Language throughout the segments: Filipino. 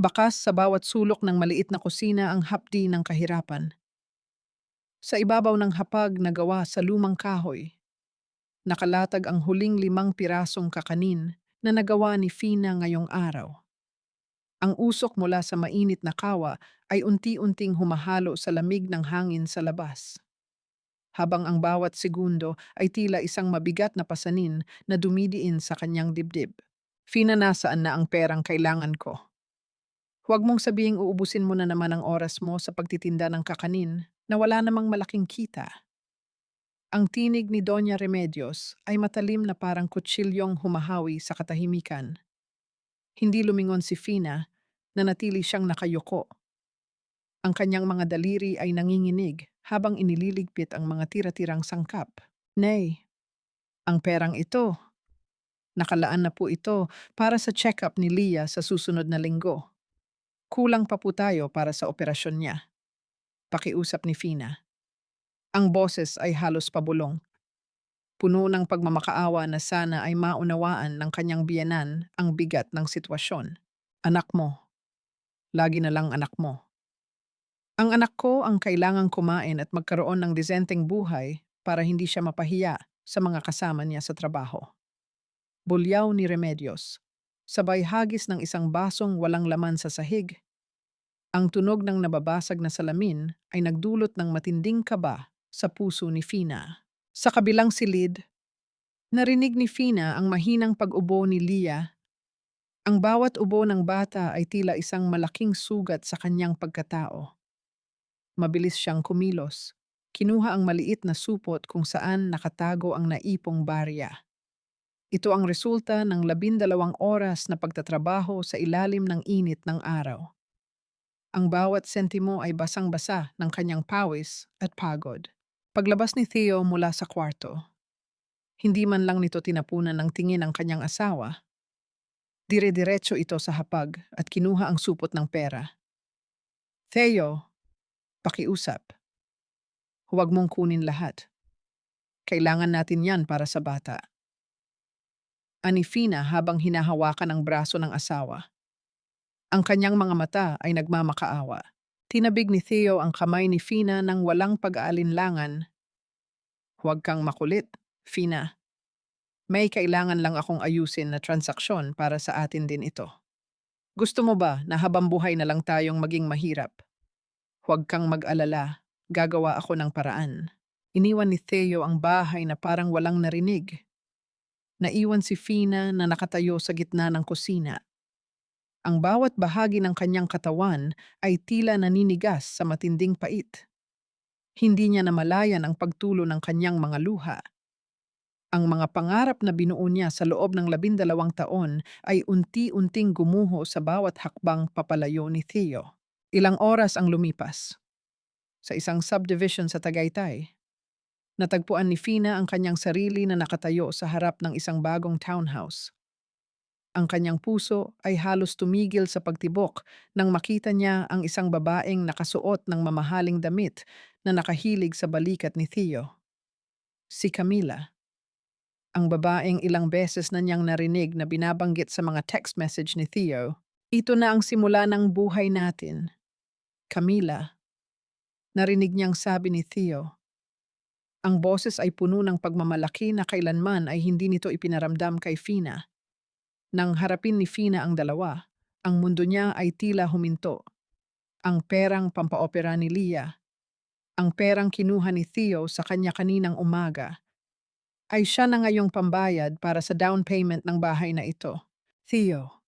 Bakas sa bawat sulok ng maliit na kusina ang hapdi ng kahirapan. Sa ibabaw ng hapag na gawa sa lumang kahoy, nakalatag ang huling 5 pirasong kakanin na nagawa ni Fina ngayong araw. Ang usok mula sa mainit na kawa ay unti-unting humahalo sa lamig ng hangin sa labas, habang ang bawat segundo ay tila isang mabigat na pasanin na dumidiin sa kanyang dibdib. Fina, nasaan na ang perang kailangan ko? Huwag mong sabihing uubusin mo na naman ang oras mo sa pagtitinda ng kakanin na wala namang malaking kita. Ang tinig ni Doña Remedios ay matalim na parang kutsilyong humahawi sa katahimikan. Hindi lumingon si Fina, na natili siyang nakayuko. Ang kanyang mga daliri ay nanginginig habang inililigpit ang mga tira-tirang sangkap. Nay, ang perang ito, nakalaan na po ito para sa check-up ni Leah sa susunod na linggo. Kulang pa po tayo para sa operasyon niya. Pakiusap ni Fina. Ang boses ay halos pabulong. Puno ng pagmamakaawa na sana ay maunawaan ng kanyang biyenan ang bigat ng sitwasyon. Anak mo. Lagi na lang anak mo. Ang anak ko ang kailangang kumain at magkaroon ng disenteng buhay para hindi siya mapahiya sa mga kasama niya sa trabaho. Bulyaw ni Remedios. Sabay hagis ng isang basong walang laman sa sahig. Ang tunog ng nababasag na salamin ay nagdulot ng matinding kaba sa puso ni Fina. Sa kabilang silid, narinig ni Fina ang mahinang pag-ubo ni Leah. Ang bawat ubo ng bata ay tila isang malaking sugat sa kanyang pagkatao. Mabilis siyang kumilos. Kinuha ang maliit na supot kung saan nakatago ang naipong barya. Ito ang resulta ng 12 oras na pagtatrabaho sa ilalim ng init ng araw. Ang bawat sentimo ay basang-basa ng kanyang pawis at pagod. Paglabas ni Theo mula sa kwarto, hindi man lang nito tinapunan ng tingin ang kanyang asawa. Dire-diretso ito sa hapag at kinuha ang supot ng pera. Theo, pakiusap. Huwag mong kunin lahat. Kailangan natin yan para sa bata. Ani Fina habang hinahawakan ang braso ng asawa. Ang kanyang mga mata ay nagmamakaawa. Tinabig ni Theo ang kamay ni Fina ng walang pag-aalinlangan. Huwag kang makulit, Fina. May kailangan lang akong ayusin na transaksyon para sa atin din ito. Gusto mo ba na habang buhay na lang tayong maging mahirap? Huwag kang mag-alala, gagawa ako ng paraan. Iniwan ni Theo ang bahay na parang walang narinig. Naiwan si Fina na nakatayo sa gitna ng kusina. Ang bawat bahagi ng kanyang katawan ay tila naninigas sa matinding pait. Hindi niya namalayan ang pagtulo ng kanyang mga luha. Ang mga pangarap na binuo niya sa loob ng 12 taon ay unti-unting gumuho sa bawat hakbang papalayo ni Theo. Ilang oras ang lumipas. Sa isang subdivision sa Tagaytay, natagpuan ni Fina ang kanyang sarili na nakatayo sa harap ng isang bagong townhouse. Ang kanyang puso ay halos tumigil sa pagtibok nang makita niya ang isang babaeng nakasuot ng mamahaling damit na nakahilig sa balikat ni Theo. Si Camila. Ang babaeng ilang beses na niyang narinig na binabanggit sa mga text message ni Theo. Ito na ang simula ng buhay natin. Camila. Narinig niyang sabi ni Theo. Ang boses ay puno ng pagmamalaki na kailanman ay hindi nito ipinaramdam kay Fina. Nang harapin ni Fina ang dalawa, ang mundo niya ay tila huminto. Ang perang pampaopera ni Leah, ang perang kinuha ni Theo sa kanya kaninang umaga, ay siya na ngayong pambayad para sa down payment ng bahay na ito. Theo,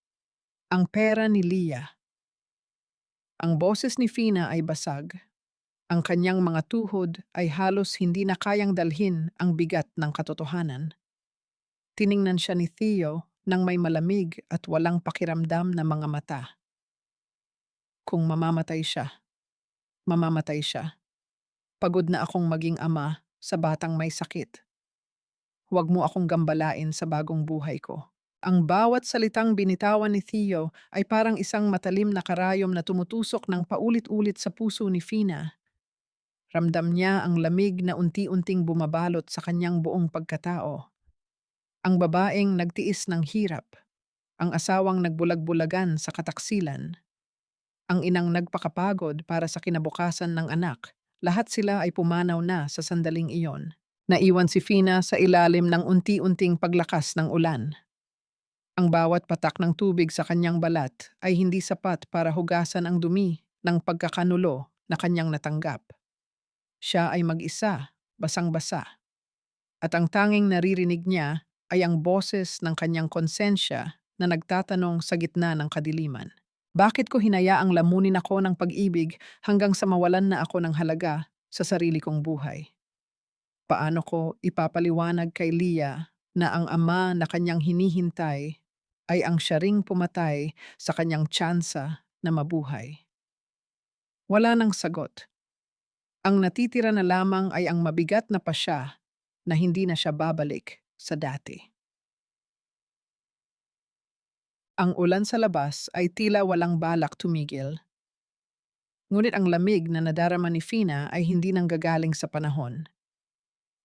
ang pera ni Leah. Ang boses ni Fina ay basag. Ang kanyang mga tuhod ay halos hindi na kayang dalhin ang bigat ng katotohanan. Tiningnan siya ni Theo nang may malamig at walang pakiramdam na mga mata. Kung mamamatay siya, mamamatay siya. Pagod na akong maging ama sa batang may sakit. Huwag mo akong gambalain sa bagong buhay ko. Ang bawat salitang binitawan ni Theo ay parang isang matalim na karayom na tumutusok ng paulit-ulit sa puso ni Fina. Ramdam niya ang lamig na unti-unting bumabalot sa kanyang buong pagkatao. Ang babaeng nagtiis ng hirap, ang asawang nagbulag-bulagan sa kataksilan, Ang inang nagpakapagod para sa kinabukasan ng anak. Lahat sila ay pumanaw na sa sandaling iyon. Naiwan si Fina sa ilalim ng unti-unting paglakas ng ulan. Ang bawat patak ng tubig sa kanyang balat ay hindi sapat para hugasan ang dumi ng pagkakanulo na kanyang natanggap. Siya ay mag-isa, basang-basa, at ang tanging naririnig niya ay ang boses ng kanyang konsensya na nagtatanong sa gitna ng kadiliman. Bakit ko hinayaang lamunin ako ng pag-ibig hanggang sa mawalan na ako ng halaga sa sarili kong buhay? Paano ko ipapaliwanag kay Leah na ang ama na kanyang hinihintay ay ang siya ring pumatay sa kanyang tsansa na mabuhay? Wala nang sagot. Ang natitira na lamang ay ang mabigat na pasya na hindi na siya babalik sa dati. Ang ulan sa labas ay tila walang balak tumigil. Ngunit ang lamig na nadarama ni Fina ay hindi nanggagaling sa panahon.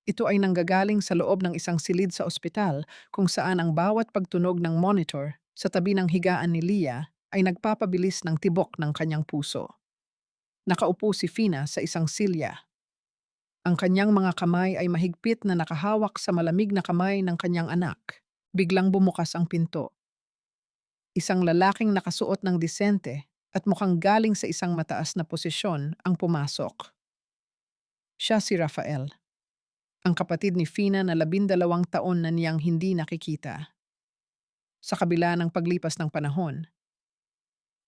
Ito ay nanggagaling sa loob ng isang silid sa ospital kung saan ang bawat pagtunog ng monitor sa tabi ng higaan ni Leah ay nagpapabilis ng tibok ng kanyang puso. Nakaupo si Fina sa isang silya. Ang kanyang mga kamay ay mahigpit na nakahawak sa malamig na kamay ng kanyang anak. Biglang bumukas ang pinto. Isang lalaking nakasuot ng disente at mukhang galing sa isang mataas na posisyon ang pumasok. Siya si Rafael, ang kapatid ni Fina na 12 taon na niyang hindi nakikita. Sa kabila ng paglipas ng panahon,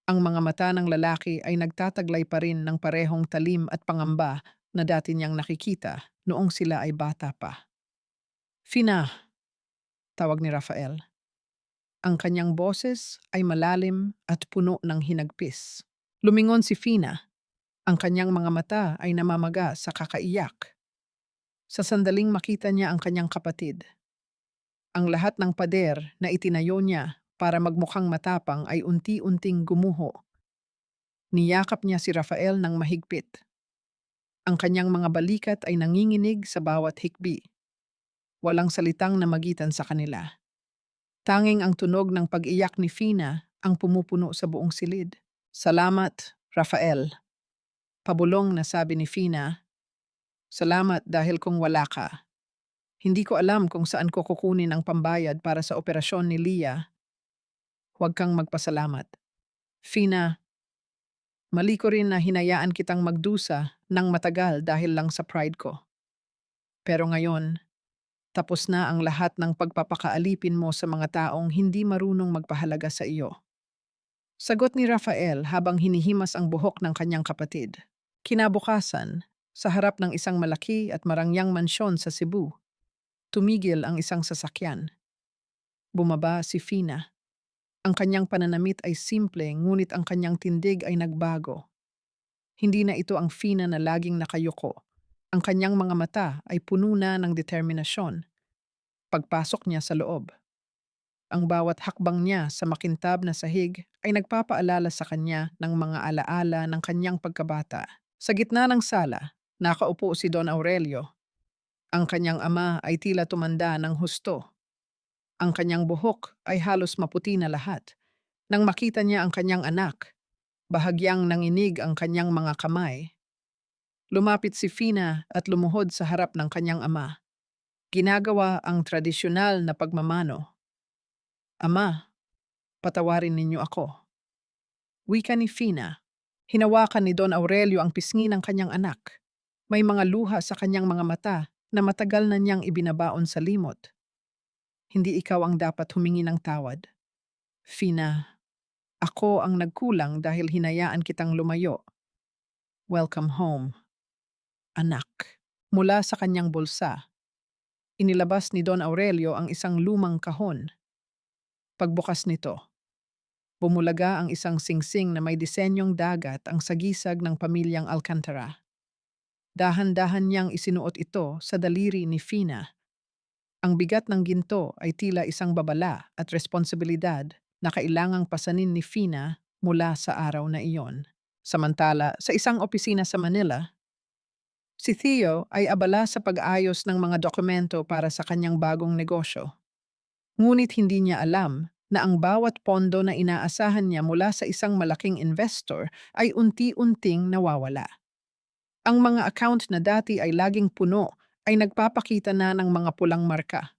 ang mga mata ng lalaki ay nagtataglay pa rin ng parehong talim at pangamba na dati niyang nakikita noong sila ay bata pa. Fina, tawag ni Rafael. Ang kanyang boses ay malalim at puno ng hinagpis. Lumingon si Fina. Ang kanyang mga mata ay namamaga sa kakaiyak. Sa sandaling makita niya ang kanyang kapatid. Ang lahat ng pader na itinayo niya para magmukhang matapang ay unti-unting gumuho. Niyakap niya si Rafael ng mahigpit. Ang kanyang mga balikat ay nanginginig sa bawat hikbi. Walang salitang namagitan sa kanila. Tanging ang tunog ng pag-iyak ni Fina ang pumupuno sa buong silid. Salamat, Rafael. Pabulong na sabi ni Fina. Salamat dahil kung wala ka. Hindi ko alam kung saan ko kukunin ang pambayad para sa operasyon ni Leah. Huwag kang magpasalamat. Fina, mali ko rin na hinayaan kitang magdusa ng matagal dahil lang sa pride ko. Pero ngayon, tapos na ang lahat ng pagpapakaalipin mo sa mga taong hindi marunong magpahalaga sa iyo. Sagot ni Rafael habang hinihimas ang buhok ng kanyang kapatid. Kinabukasan, sa harap ng isang malaki at marangyang mansyon sa Cebu, tumigil ang isang sasakyan. Bumaba si Fina. Ang kanyang pananamit ay simple ngunit ang kanyang tindig ay nagbago. Hindi na ito ang Fina na laging nakayuko. Ang kanyang mga mata ay puno na ng determinasyon. Pagpasok niya sa loob, ang bawat hakbang niya sa makintab na sahig ay nagpapaalala sa kanya ng mga alaala ng kanyang pagkabata. Sa gitna ng sala, nakaupo si Don Aurelio. Ang kanyang ama ay tila tumanda ng husto. Ang kanyang buhok ay halos maputi na lahat. Nang makita niya ang kanyang anak, bahagyang nanginig ang kanyang mga kamay. Lumapit si Fina at lumuhod sa harap ng kanyang ama. Ginagawa ang tradisyonal na pagmamano. Ama, patawarin ninyo ako. Wika ni Fina. Hinawakan ni Don Aurelio ang pisngi ng kanyang anak. May mga luha sa kanyang mga mata na matagal na niyang ibinabaon sa limot. Hindi ikaw ang dapat humingi ng tawad. Fina, ako ang nagkulang dahil hinayaan kitang lumayo. Welcome home, anak. Mula sa kanyang bulsa, inilabas ni Don Aurelio ang isang lumang kahon. Pagbukas nito, bumulaga ang isang singsing na may disenyong dagat ang sagisag ng pamilyang Alcantara. Dahan-dahan niyang isinuot ito sa daliri ni Fina. Ang bigat ng ginto ay tila isang babala at responsibilidad na kailangang pasanin ni Fina mula sa araw na iyon. Samantala, sa isang opisina sa Manila, si Theo ay abala sa pag-ayos ng mga dokumento para sa kanyang bagong negosyo. Ngunit hindi niya alam na ang bawat pondo na inaasahan niya mula sa isang malaking investor ay unti-unting nawawala. Ang mga account na dati ay laging puno ay nagpapakita na ng mga pulang marka.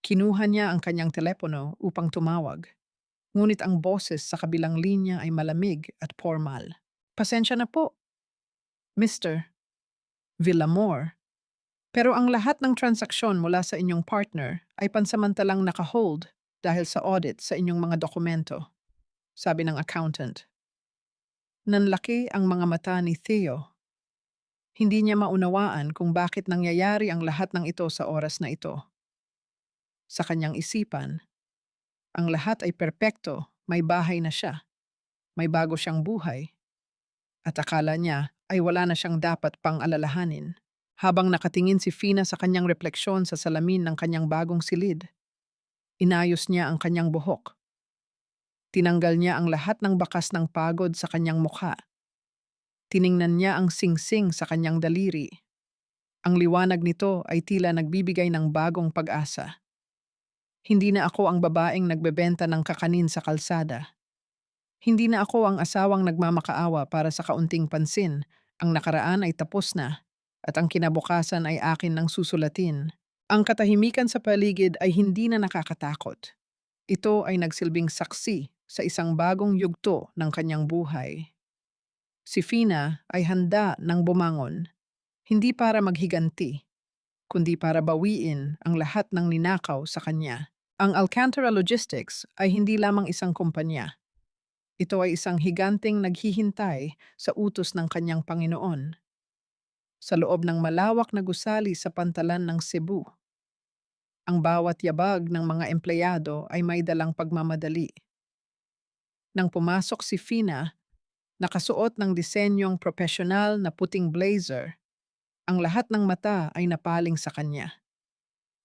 Kinuha niya ang kanyang telepono upang tumawag. Ngunit ang boses sa kabilang linya ay malamig at formal. Pasensya na po, Mr. Villamor. Pero ang lahat ng transaksyon mula sa inyong partner ay pansamantalang naka-hold dahil sa audit sa inyong mga dokumento, sabi ng accountant. Nanlaki ang mga mata ni Theo. Hindi niya maunawaan kung bakit nangyayari ang lahat ng ito sa oras na ito. Sa kanyang isipan, ang lahat ay perpekto, may bahay na siya, may bago siyang buhay, at akala niya ay wala na siyang dapat pang alalahanin. Habang nakatingin si Fina sa kanyang refleksyon sa salamin ng kanyang bagong silid, inayos niya ang kanyang buhok. Tinanggal niya ang lahat ng bakas ng pagod sa kanyang mukha. Tiningnan niya ang singsing sa kanyang daliri. Ang liwanag nito ay tila nagbibigay ng bagong pag-asa. Hindi na ako ang babaeng nagbebenta ng kakanin sa kalsada. Hindi na ako ang asawang nagmamakaawa para sa kaunting pansin. Ang nakaraan ay tapos na, at ang kinabukasan ay akin ng susulatin. Ang katahimikan sa paligid ay hindi na nakakatakot. Ito ay nagsilbing saksi sa isang bagong yugto ng kanyang buhay. Si Fina ay handa ng bumangon, hindi para maghiganti, kundi para bawiin ang lahat ng ninakaw sa kanya. Ang Alcantara Logistics ay hindi lamang isang kumpanya. Ito ay isang higanting naghihintay sa utos ng kanyang Panginoon. Sa loob ng malawak na gusali sa pantalan ng Cebu, ang bawat yabag ng mga empleyado ay may dalang pagmamadali. Nang pumasok si Fina, nakasuot ng disenyong profesional na puting blazer, ang lahat ng mata ay napaling sa kanya.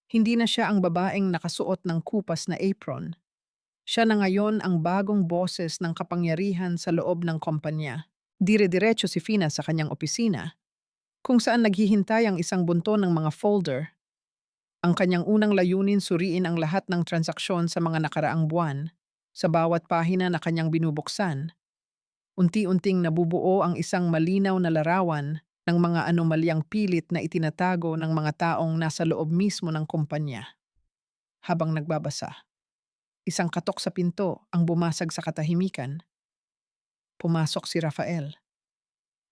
Hindi na siya ang babaeng nakasuot ng kupas na apron. Siya na ngayon ang bagong boses ng kapangyarihan sa loob ng kumpanya. Dire-diretso si Fina sa kanyang opisina, kung saan naghihintay ang isang bunto ng mga folder. Ang kanyang unang layunin suriin ang lahat ng transaksyon sa mga nakaraang buwan. Sa bawat pahina na kanyang binubuksan, unti-unting nabubuo ang isang malinaw na larawan ng mga anomalyang pilit na itinatago ng mga taong nasa loob mismo ng kumpanya. Habang nagbabasa, isang katok sa pinto ang bumasag sa katahimikan. Pumasok si Rafael.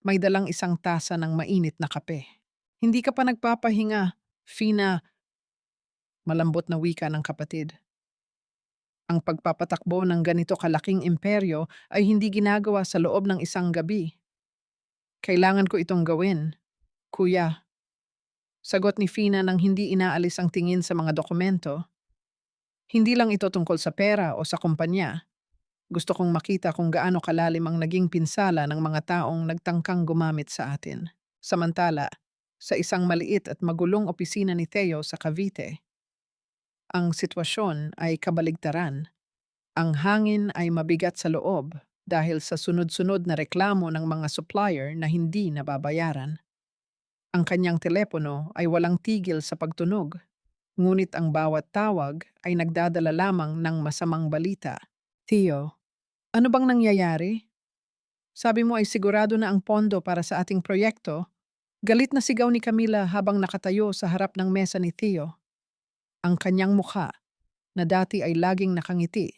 May dalang isang tasa ng mainit na kape. Hindi ka pa nagpapahinga, Fina, malambot na wika ng kapatid. Ang pagpapatakbo ng ganito kalaking imperyo ay hindi ginagawa sa loob ng isang gabi. Kailangan ko itong gawin, kuya. Sagot ni Fina nang hindi inaalis ang tingin sa mga dokumento. Hindi lang ito tungkol sa pera o sa kumpanya. Gusto kong makita kung gaano kalalim ang naging pinsala ng mga taong nagtangkang gumamit sa atin. Samantala, sa isang maliit at magulong opisina ni Theo sa Cavite, ang sitwasyon ay kabaligtaran. Ang hangin ay mabigat sa loob dahil sa sunod-sunod na reklamo ng mga supplier na hindi nababayaran. Ang kanyang telepono ay walang tigil sa pagtunog, ngunit ang bawat tawag ay nagdadala lamang ng masamang balita. Theo, ano bang nangyayari? Sabi mo ay sigurado na ang pondo para sa ating proyekto. Galit na sigaw ni Camila habang nakatayo sa harap ng mesa ni Theo. Ang kanyang mukha, na dati ay laging nakangiti,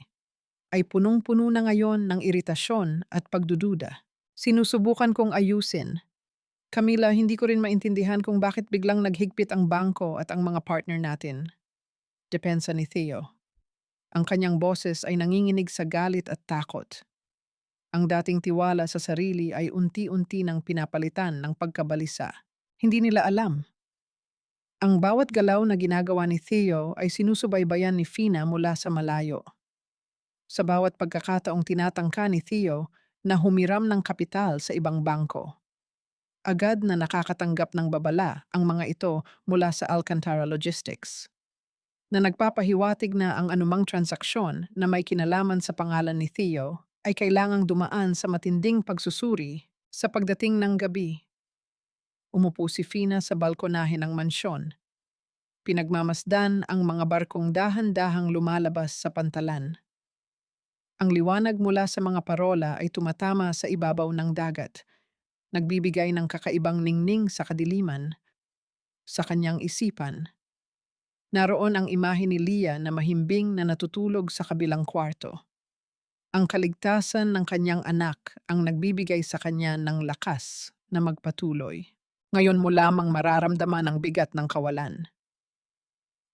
ay punong-puno na ngayon ng iritasyon at pagdududa. Sinusubukan kong ayusin. Camila, hindi ko rin maintindihan kung bakit biglang naghigpit ang bangko at ang mga partner natin. Depensa ni Theo. Ang kanyang boses ay nanginginig sa galit at takot. Ang dating tiwala sa sarili ay unti-unti nang pinapalitan ng pagkabalisa. Hindi nila alam. Ang bawat galaw na ginagawa ni Theo ay sinusubaybayan ni Fina mula sa malayo. Sa bawat pagkakataong tinatangka ni Theo na humiram ng kapital sa ibang bangko, agad na nakakatanggap ng babala ang mga ito mula sa Alcantara Logistics, na nagpapahiwatig na ang anumang transaksyon na may kinalaman sa pangalan ni Theo ay kailangang dumaan sa matinding pagsusuri sa pagdating ng gabi. Umupo si Fina sa balkonahe ng mansyon. Pinagmamasdan ang mga barkong dahan-dahang lumalabas sa pantalan. Ang liwanag mula sa mga parola ay tumatama sa ibabaw ng dagat, nagbibigay ng kakaibang ningning sa kadiliman, sa kanyang isipan. Naroon ang imahe ni Leah na mahimbing na natutulog sa kabilang kwarto. Ang kaligtasan ng kanyang anak ang nagbibigay sa kanya ng lakas na magpatuloy. Ngayon mo lamang mararamdaman ang bigat ng kawalan.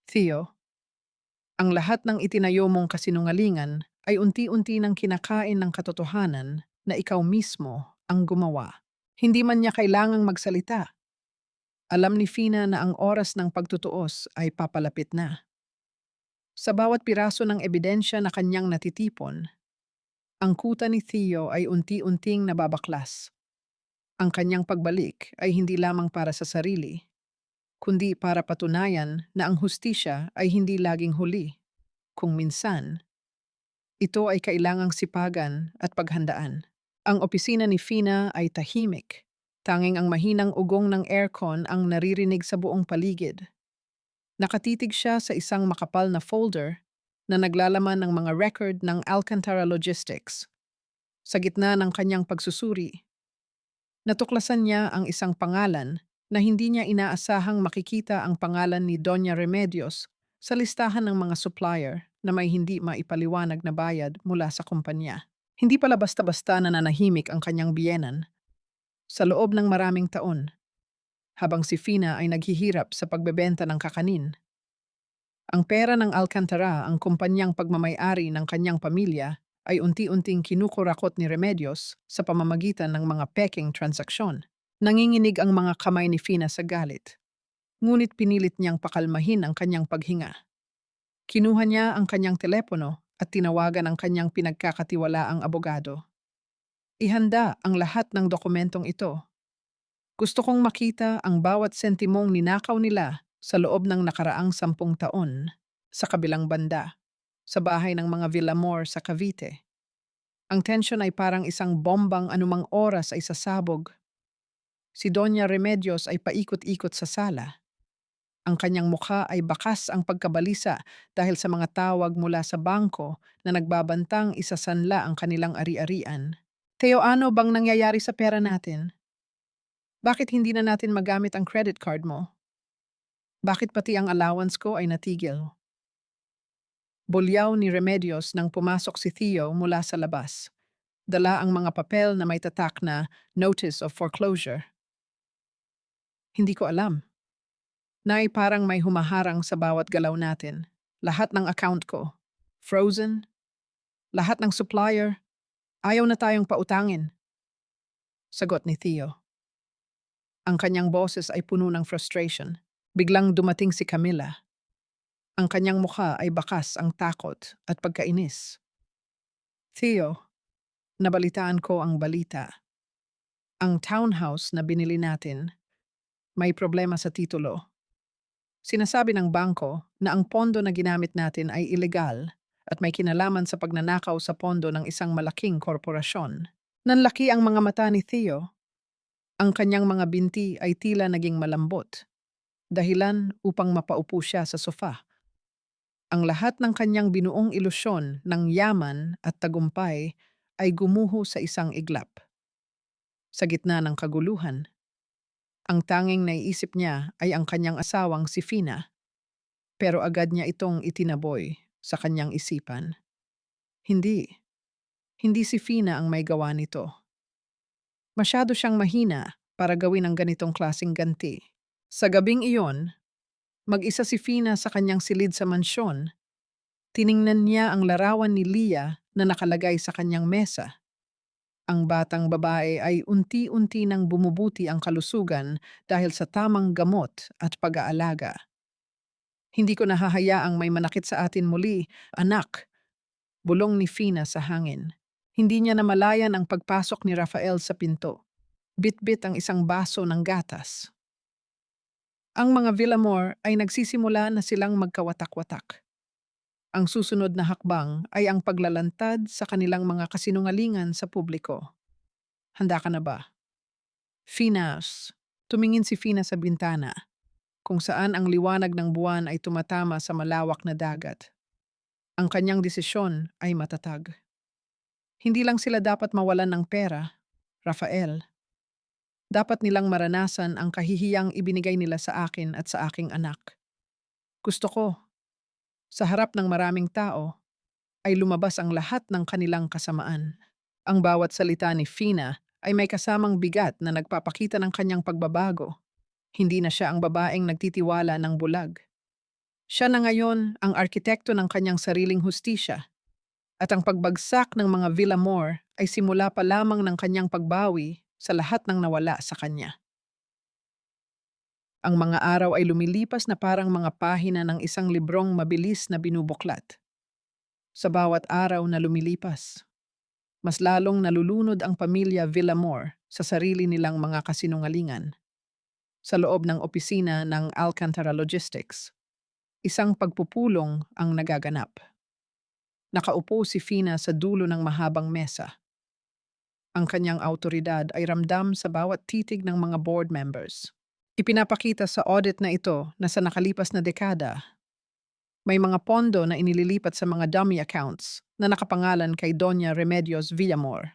Theo, ang lahat ng itinayo mong kasinungalingan ay unti-unti nang kinakain ng katotohanan na ikaw mismo ang gumawa. Hindi man niya kailangang magsalita. Alam ni Fina na ang oras ng pagtutuos ay papalapit na. Sa bawat piraso ng ebidensya na kanyang natitipon, ang kuta ni Theo ay unti-unting nababaklas. Ang kanyang pagbalik ay hindi lamang para sa sarili, kundi para patunayan na ang hustisya ay hindi laging huli. Kung minsan, ito ay kailangang sipagan at paghandaan. Ang opisina ni Fina ay tahimik. Tanging ang mahinang ugong ng aircon ang naririnig sa buong paligid. Nakatitig siya sa isang makapal na folder na naglalaman ng mga record ng Alcantara Logistics. Sa gitna ng kanyang pagsusuri, natuklasan niya ang isang pangalan na hindi niya inaasahang makikita ang pangalan ni Doña Remedios sa listahan ng mga supplier na may hindi maipaliwanag na bayad mula sa kumpanya. Hindi pala basta-basta nananahimik ang kanyang biyenan. Sa loob ng maraming taon, habang si Fina ay naghihirap sa pagbebenta ng kakanin, ang pera ng Alcantara, ang kumpanyang pagmamay-ari ng kanyang pamilya, ay unti-unting kinukurakot ni Remedios sa pamamagitan ng mga peking transaksyon. Nanginginig ang mga kamay ni Fina sa galit. Ngunit pinilit niyang pakalmahin ang kanyang paghinga. Kinuha niya ang kanyang telepono at tinawagan ang kanyang pinagkakatiwalaang abogado. Ihanda ang lahat ng dokumentong ito. Gusto kong makita ang bawat sentimong ninakaw nila sa loob ng nakaraang 10 taon sa kabilang banda, sa bahay ng mga Villamor sa Cavite. Ang tensyon ay parang isang bombang anumang oras ay sasabog. Si Doña Remedios ay paikot-ikot sa sala. Ang kanyang mukha ay bakas ang pagkabalisa dahil sa mga tawag mula sa bangko na nagbabantang isasanla ang kanilang ari-arian. Teo, ano bang nangyayari sa pera natin? Bakit hindi na natin magamit ang credit card mo? Bakit pati ang allowance ko ay natigil? Bulyaw ni Remedios nang pumasok si Theo mula sa labas. Dala ang mga papel na may tatak na Notice of Foreclosure. Hindi ko alam. Nay, parang may humaharang sa bawat galaw natin. Lahat ng account ko. Frozen. Lahat ng supplier. Ayaw na tayong pautangin. Sagot ni Theo. Ang kanyang boses ay puno ng frustration. Biglang dumating si Camila. Ang kanyang mukha ay bakas ang takot at pagkainis. Theo, nabalitaan ko ang balita. Ang townhouse na binili natin, may problema sa titulo. Sinasabi ng bangko na ang pondo na ginamit natin ay ilegal at may kinalaman sa pagnanakaw sa pondo ng isang malaking korporasyon. Nanlaki ang mga mata ni Theo. Ang kanyang mga binti ay tila naging malambot, dahilan upang mapaupo siya sa sofa. Ang lahat ng kanyang binuong ilusyon ng yaman at tagumpay ay gumuho sa isang iglap. Sa gitna ng kaguluhan, ang tanging naiisip niya ay ang kanyang asawang si Fina, pero agad niya itong itinaboy sa kanyang isipan. Hindi, hindi si Fina ang may gawa nito. Masyado siyang mahina para gawin ang ganitong klaseng ganti. Sa gabing iyon, mag-isa si Fina sa kanyang silid sa mansyon. Tiningnan niya ang larawan ni Leah na nakalagay sa kanyang mesa. Ang batang babae ay unti-unti nang bumubuti ang kalusugan dahil sa tamang gamot at pag-aalaga. Hindi ko nahahayaang may manakit sa atin muli, anak. Bulong ni Fina sa hangin. Hindi niya namalayan ang pagpasok ni Rafael sa pinto. Bit-bit ang isang baso ng gatas. Ang mga Villamor ay nagsisimula na silang magkawatak-watak. Ang susunod na hakbang ay ang paglalantad sa kanilang mga kasinungalingan sa publiko. Handa ka na ba? Finas. Tumingin si Fina sa bintana, kung saan ang liwanag ng buwan ay tumatama sa malawak na dagat. Ang kanyang desisyon ay matatag. Hindi lang sila dapat mawalan ng pera, Rafael. Dapat nilang maranasan ang kahihiyang ibinigay nila sa akin at sa aking anak. Gusto ko, sa harap ng maraming tao, ay lumabas ang lahat ng kanilang kasamaan. Ang bawat salita ni Fina ay may kasamang bigat na nagpapakita ng kanyang pagbabago. Hindi na siya ang babaeng nagtitiwala ng bulag. Siya na ngayon ang arkitekto ng kanyang sariling hustisya. At ang pagbagsak ng mga Villamor ay simula pa lamang ng kanyang pagbawi sa lahat ng nawala sa kanya. Ang mga araw ay lumilipas na parang mga pahina ng isang librong mabilis na binubuklat. Sa bawat araw na lumilipas, mas lalong nalulunod ang pamilya Villamor sa sarili nilang mga kasinungalingan. Sa loob ng opisina ng Alcantara Logistics, isang pagpupulong ang nagaganap. Nakaupo si Fina sa dulo ng mahabang mesa. Ang kanyang autoridad ay ramdam sa bawat titig ng mga board members. Ipinapakita sa audit na ito na sa nakalipas na dekada, may mga pondo na inililipat sa mga dummy accounts na nakapangalan kay Doña Remedios Villamor.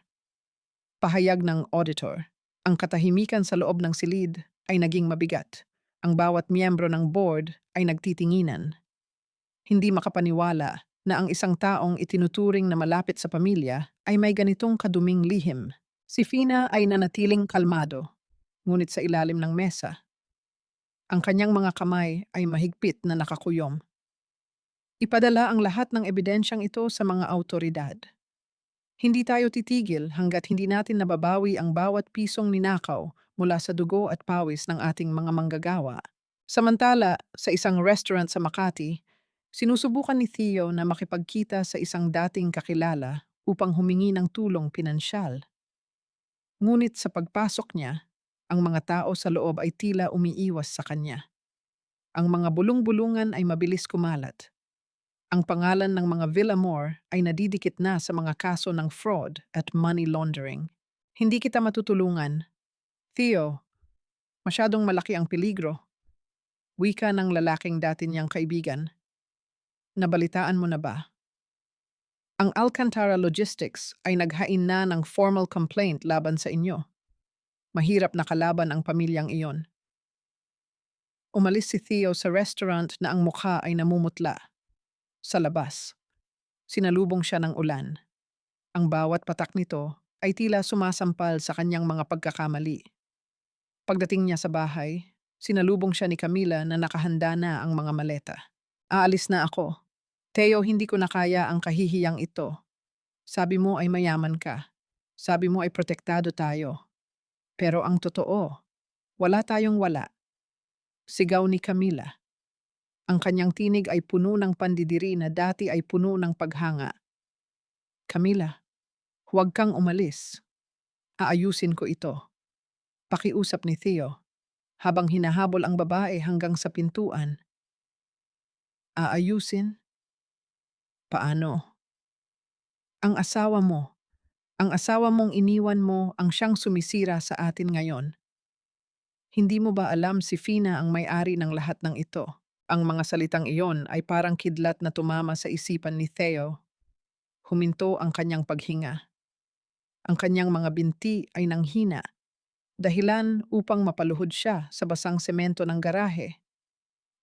Pahayag ng auditor, ang katahimikan sa loob ng silid ay naging mabigat. Ang bawat miyembro ng board ay nagtitinginan. Hindi makapaniwala na ang isang taong itinuturing na malapit sa pamilya ay may ganitong kaduming lihim. Si Fina ay nanatiling kalmado, ngunit sa ilalim ng mesa, ang kanyang mga kamay ay mahigpit na nakakuyom. Ipadala ang lahat ng ebidensyang ito sa mga autoridad. Hindi tayo titigil hanggat hindi natin nababawi ang bawat pisong ninakaw mula sa dugo at pawis ng ating mga manggagawa. Samantala, sa isang restaurant sa Makati, sinusubukan ni Theo na makipagkita sa isang dating kakilala upang humingi ng tulong pinansyal. Ngunit sa pagpasok niya, ang mga tao sa loob ay tila umiiwas sa kanya. Ang mga bulong-bulungan ay mabilis kumalat. Ang pangalan ng mga Villamor ay nadidikit na sa mga kaso ng fraud at money laundering. Hindi kita matutulungan. Theo, masyadong malaki ang peligro. Wika ng lalaking dati niyang kaibigan. Nabalitaan mo na ba? Ang Alcantara Logistics ay naghain na ng formal complaint laban sa inyo. Mahirap na kalaban ang pamilyang iyon. Umalis si Theo sa restaurant na ang mukha ay namumutla. Sa labas, sinalubong siya ng ulan. Ang bawat patak nito ay tila sumasampal sa kanyang mga pagkakamali. Pagdating niya sa bahay, sinalubong siya ni Camila na nakahanda na ang mga maleta. Aalis na ako. Theo, hindi ko na kaya ang kahihiyang ito. Sabi mo ay mayaman ka. Sabi mo ay protektado tayo. Pero ang totoo, wala tayong wala. Sigaw ni Camila. Ang kanyang tinig ay puno ng pandidiri na dati ay puno ng paghanga. Camila, huwag kang umalis. Aayusin ko ito. Pakiusap ni Theo, habang hinahabol ang babae hanggang sa pintuan. Aayusin? Paano? Ang asawa mo, ang asawa mong iniwan mo ang siyang sumisira sa atin ngayon. Hindi mo ba alam si Fina ang may-ari ng lahat ng ito? Ang mga salitang iyon ay parang kidlat na tumama sa isipan ni Theo. Huminto ang kanyang paghinga. Ang kanyang mga binti ay nanghina, dahilan upang mapaluhod siya sa basang semento ng garahe.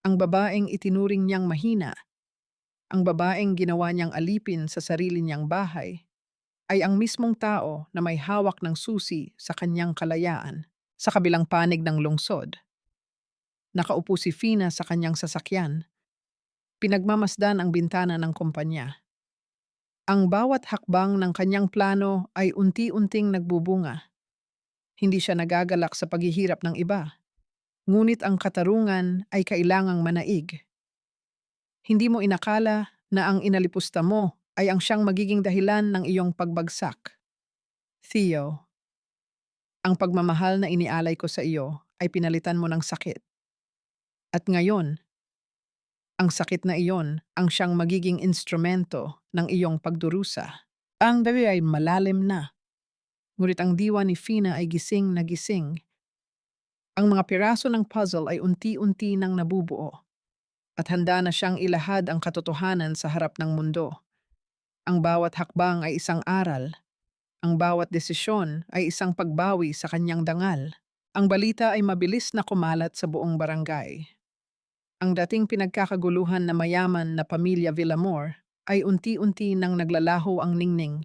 Ang babaeng itinuring niyang mahina, ang babaeng ginawa niyang alipin sa sarili niyang bahay, ay ang mismong tao na may hawak ng susi sa kanyang kalayaan. Sa kabilang panig ng lungsod, nakaupo si Fina sa kanyang sasakyan. Pinagmamasdan ang bintana ng kumpanya. Ang bawat hakbang ng kanyang plano ay unti-unting nagbubunga. Hindi siya nagagalak sa paghihirap ng iba. Ngunit ang katarungan ay kailangang manaig. Hindi mo inakala na ang inalipusta mo ay ang siyang magiging dahilan ng iyong pagbagsak. Theo, ang pagmamahal na inialay ko sa iyo ay pinalitan mo ng sakit. At ngayon, ang sakit na iyon ang siyang magiging instrumento ng iyong pagdurusa. Ang dawi ay malalim na. Ngunit ang diwa ni Fina ay gising na gising. Ang mga piraso ng puzzle ay unti-unti nang nabubuo. At handa na siyang ilahad ang katotohanan sa harap ng mundo. Ang bawat hakbang ay isang aral. Ang bawat desisyon ay isang pagbawi sa kanyang dangal. Ang balita ay mabilis na kumalat sa buong barangay. Ang dating pinagkakaguluhan na mayaman na pamilya Villamor ay unti-unti nang naglalaho ang ningning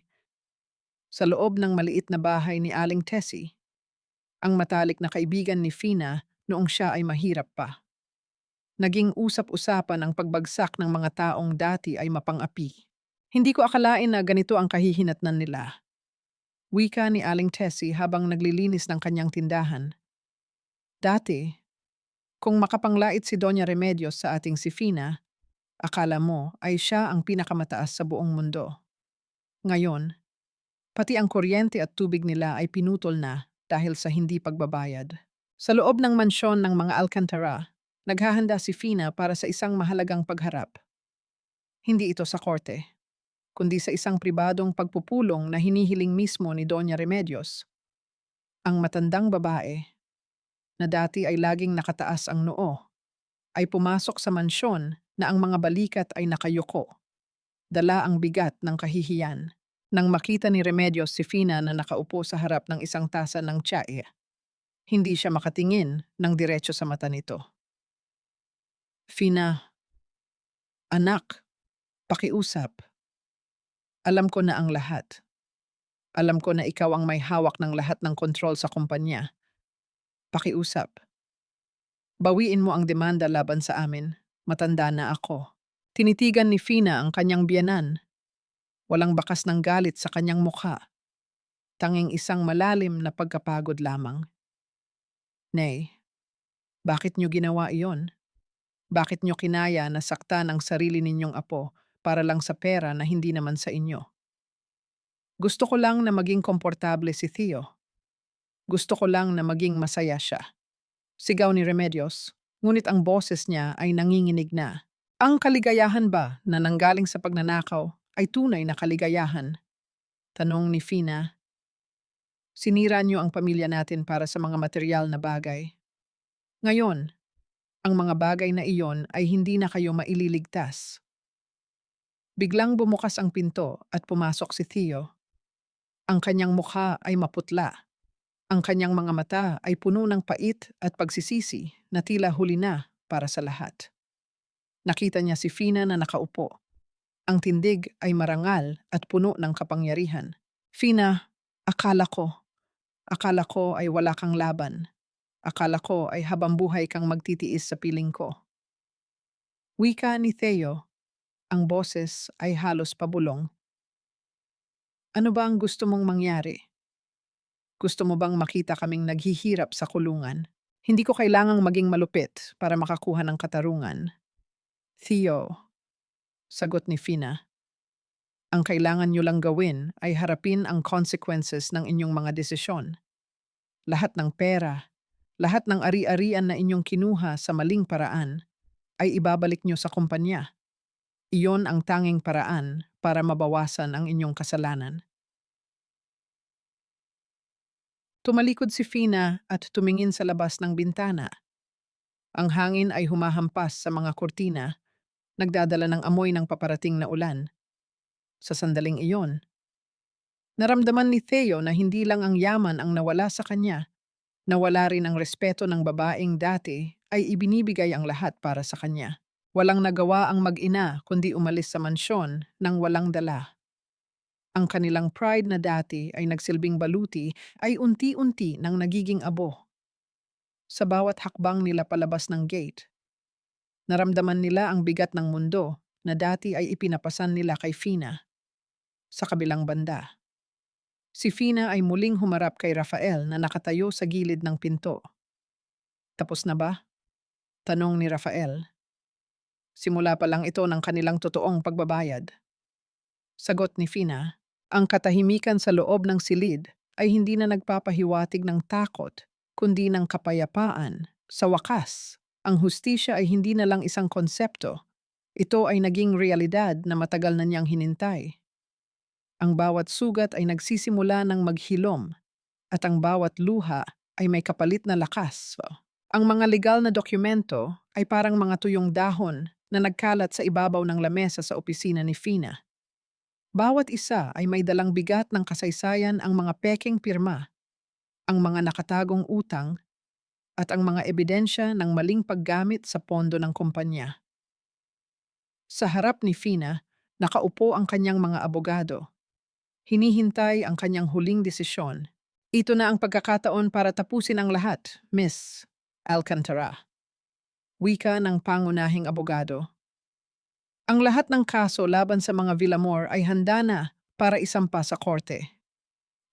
sa loob ng maliit na bahay ni Aling Tessie, ang matalik na kaibigan ni Fina noong siya ay mahirap pa. Naging usap-usapan ang pagbagsak ng mga taong dati ay mapang-api. Hindi ko akalain na ganito ang kahihinatnan nila. Wika ni Aling Tessie habang naglilinis ng kanyang tindahan. Dati, kung makapanglait si Doña Remedios sa ating si Fina, akala mo ay siya ang pinakamataas sa buong mundo. Ngayon, pati ang kuryente at tubig nila ay pinutol na dahil sa hindi pagbabayad. Sa loob ng mansyon ng mga Alcantara, naghahanda si Fina para sa isang mahalagang pagharap. Hindi ito sa korte, kundi sa isang pribadong pagpupulong na hinihiling mismo ni Doña Remedios. Ang matandang babae, na dati ay laging nakataas ang noo, ay pumasok sa mansyon na ang mga balikat ay nakayuko. Dala ang bigat ng kahihiyan. Nang makita ni Remedios si Fina na nakaupo sa harap ng isang tasa ng tsae, hindi siya makatingin ng diretso sa mata nito. Fina, anak, pakiusap. Alam ko na ang lahat. Alam ko na ikaw ang may hawak ng lahat ng kontrol sa kumpanya. Pakiusap. Bawiin mo ang demanda laban sa amin. Matanda na ako. Tinitigan ni Fina ang kanyang biyanan. Walang bakas ng galit sa kanyang mukha. Tanging isang malalim na pagkapagod lamang. Nay, bakit niyo ginawa iyon? Bakit niyo kinaya na saktan ang sarili ninyong apo para lang sa pera na hindi naman sa inyo? Gusto ko lang na maging komportable si Theo. Gusto ko lang na maging masaya siya. Sigaw ni Remedios, ngunit ang boses niya ay nanginginig na. Ang kaligayahan ba na nanggaling sa pagnanakaw ay tunay na kaligayahan? Tanong ni Fina. Sinira niyo ang pamilya natin para sa mga material na bagay. Ngayon, ang mga bagay na iyon ay hindi na kayo maililigtas. Biglang bumukas ang pinto at pumasok si Theo. Ang kanyang mukha ay maputla. Ang kanyang mga mata ay puno ng pait at pagsisisi na tila huli na para sa lahat. Nakita niya si Fina na nakaupo. Ang tindig ay marangal at puno ng kapangyarihan. Fina, akala ko ay wala kang laban. Akala ko ay habang buhay kang magtitiis sa piling ko. Wika ni Theo, ang boses ay halos pabulong. Ano ba ang gusto mong mangyari? Gusto mo bang makita kaming naghihirap sa kulungan? Hindi ko kailangang maging malupit para makakuha ng katarungan. Theo, sagot ni Fina, ang kailangan niyo lang gawin ay harapin ang consequences ng inyong mga desisyon. Lahat ng pera, lahat ng ari-arian na inyong kinuha sa maling paraan ay ibabalik niyo sa kumpanya. Iyon ang tanging paraan para mabawasan ang inyong kasalanan. Tumalikod si Fina at tumingin sa labas ng bintana. Ang hangin ay humahampas sa mga kurtina, nagdadala ng amoy ng paparating na ulan. Sa sandaling iyon, naramdaman ni Theo na hindi lang ang yaman ang nawala sa kanya, nawala rin ang respeto ng babaeng dati ay ibinibigay ang lahat para sa kanya. Walang nagawa ang mag-ina kundi umalis sa mansyon nang walang dala. Ang kanilang pride na dati ay nagsilbing baluti ay unti-unti nang nagiging abo. Sa bawat hakbang nila palabas ng gate, naramdaman nila ang bigat ng mundo na dati ay ipinapasan nila kay Fina. Sa kabilang banda, si Fina ay muling humarap kay Rafael na nakatayo sa gilid ng pinto. Tapos na ba? Tanong ni Rafael. Simula pa lang ito ng kanilang totoong pagbabayad. Sagot ni Fina, ang katahimikan sa loob ng silid ay hindi na nagpapahiwatig ng takot, kundi ng kapayapaan. Sa wakas, ang hustisya ay hindi na lang isang konsepto. Ito ay naging realidad na matagal na niyang hinintay. Ang bawat sugat ay nagsisimula ng maghilom at ang bawat luha ay may kapalit na lakas. Ang mga legal na dokumento ay parang mga tuyong dahon na nagkalat sa ibabaw ng lamesa sa opisina ni Fina. Bawat isa ay may dalang bigat ng kasaysayan, ang mga pekeng pirma, ang mga nakatagong utang, at ang mga ebidensya ng maling paggamit sa pondo ng kumpanya. Sa harap ni Fina, nakaupo ang kanyang mga abogado. Hinihintay ang kanyang huling desisyon. Ito na ang pagkakataon para tapusin ang lahat, Miss Alcantara. Wika ng pangunahing abogado. Ang lahat ng kaso laban sa mga Villamor ay handa na para isampa sa korte.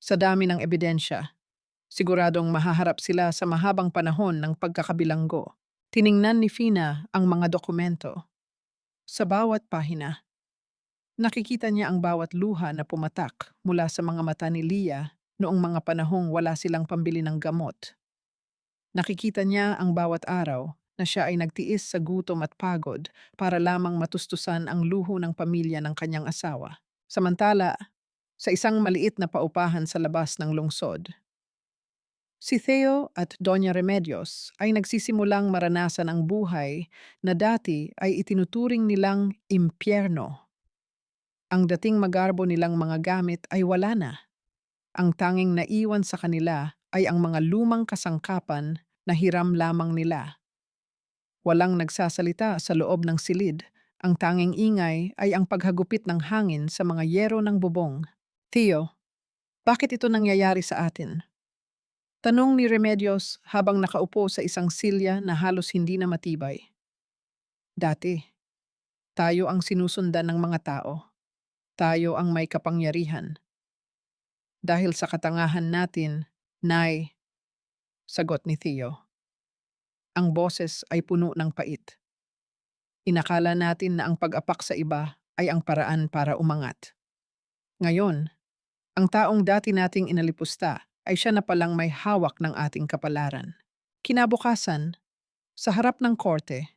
Sa dami ng ebidensya, siguradong mahaharap sila sa mahabang panahon ng pagkakabilanggo. Tiningnan ni Fina ang mga dokumento. Sa bawat pahina, nakikita niya ang bawat luha na pumatak mula sa mga mata ni Leah noong mga panahong wala silang pambili ng gamot. Nakikita niya ang bawat araw na siya ay nagtiis sa gutom at pagod para lamang matustusan ang luho ng pamilya ng kanyang asawa. Samantala, sa isang maliit na paupahan sa labas ng lungsod, si Theo at Doña Remedios ay nagsisimulang maranasan ang buhay na dati ay itinuturing nilang impyerno. Ang dating magarbo nilang mga gamit ay wala na. Ang tanging naiwan sa kanila ay ang mga lumang kasangkapan na hiram lamang nila. Walang nagsasalita sa loob ng silid. Ang tanging ingay ay ang paghagupit ng hangin sa mga yero ng bubong. Theo, bakit ito nangyayari sa atin? Tanong ni Remedios habang nakaupo sa isang silya na halos hindi na matibay. Dati, tayo ang sinusundan ng mga tao. Tayo ang may kapangyarihan. Dahil sa katangahan natin, Nay, sagot ni Theo. Ang boses ay puno ng pait. Inakala natin na ang pag-apak sa iba ay ang paraan para umangat. Ngayon, ang taong dati nating inalipusta ay siya na palang may hawak ng ating kapalaran. Kinabukasan, sa harap ng korte,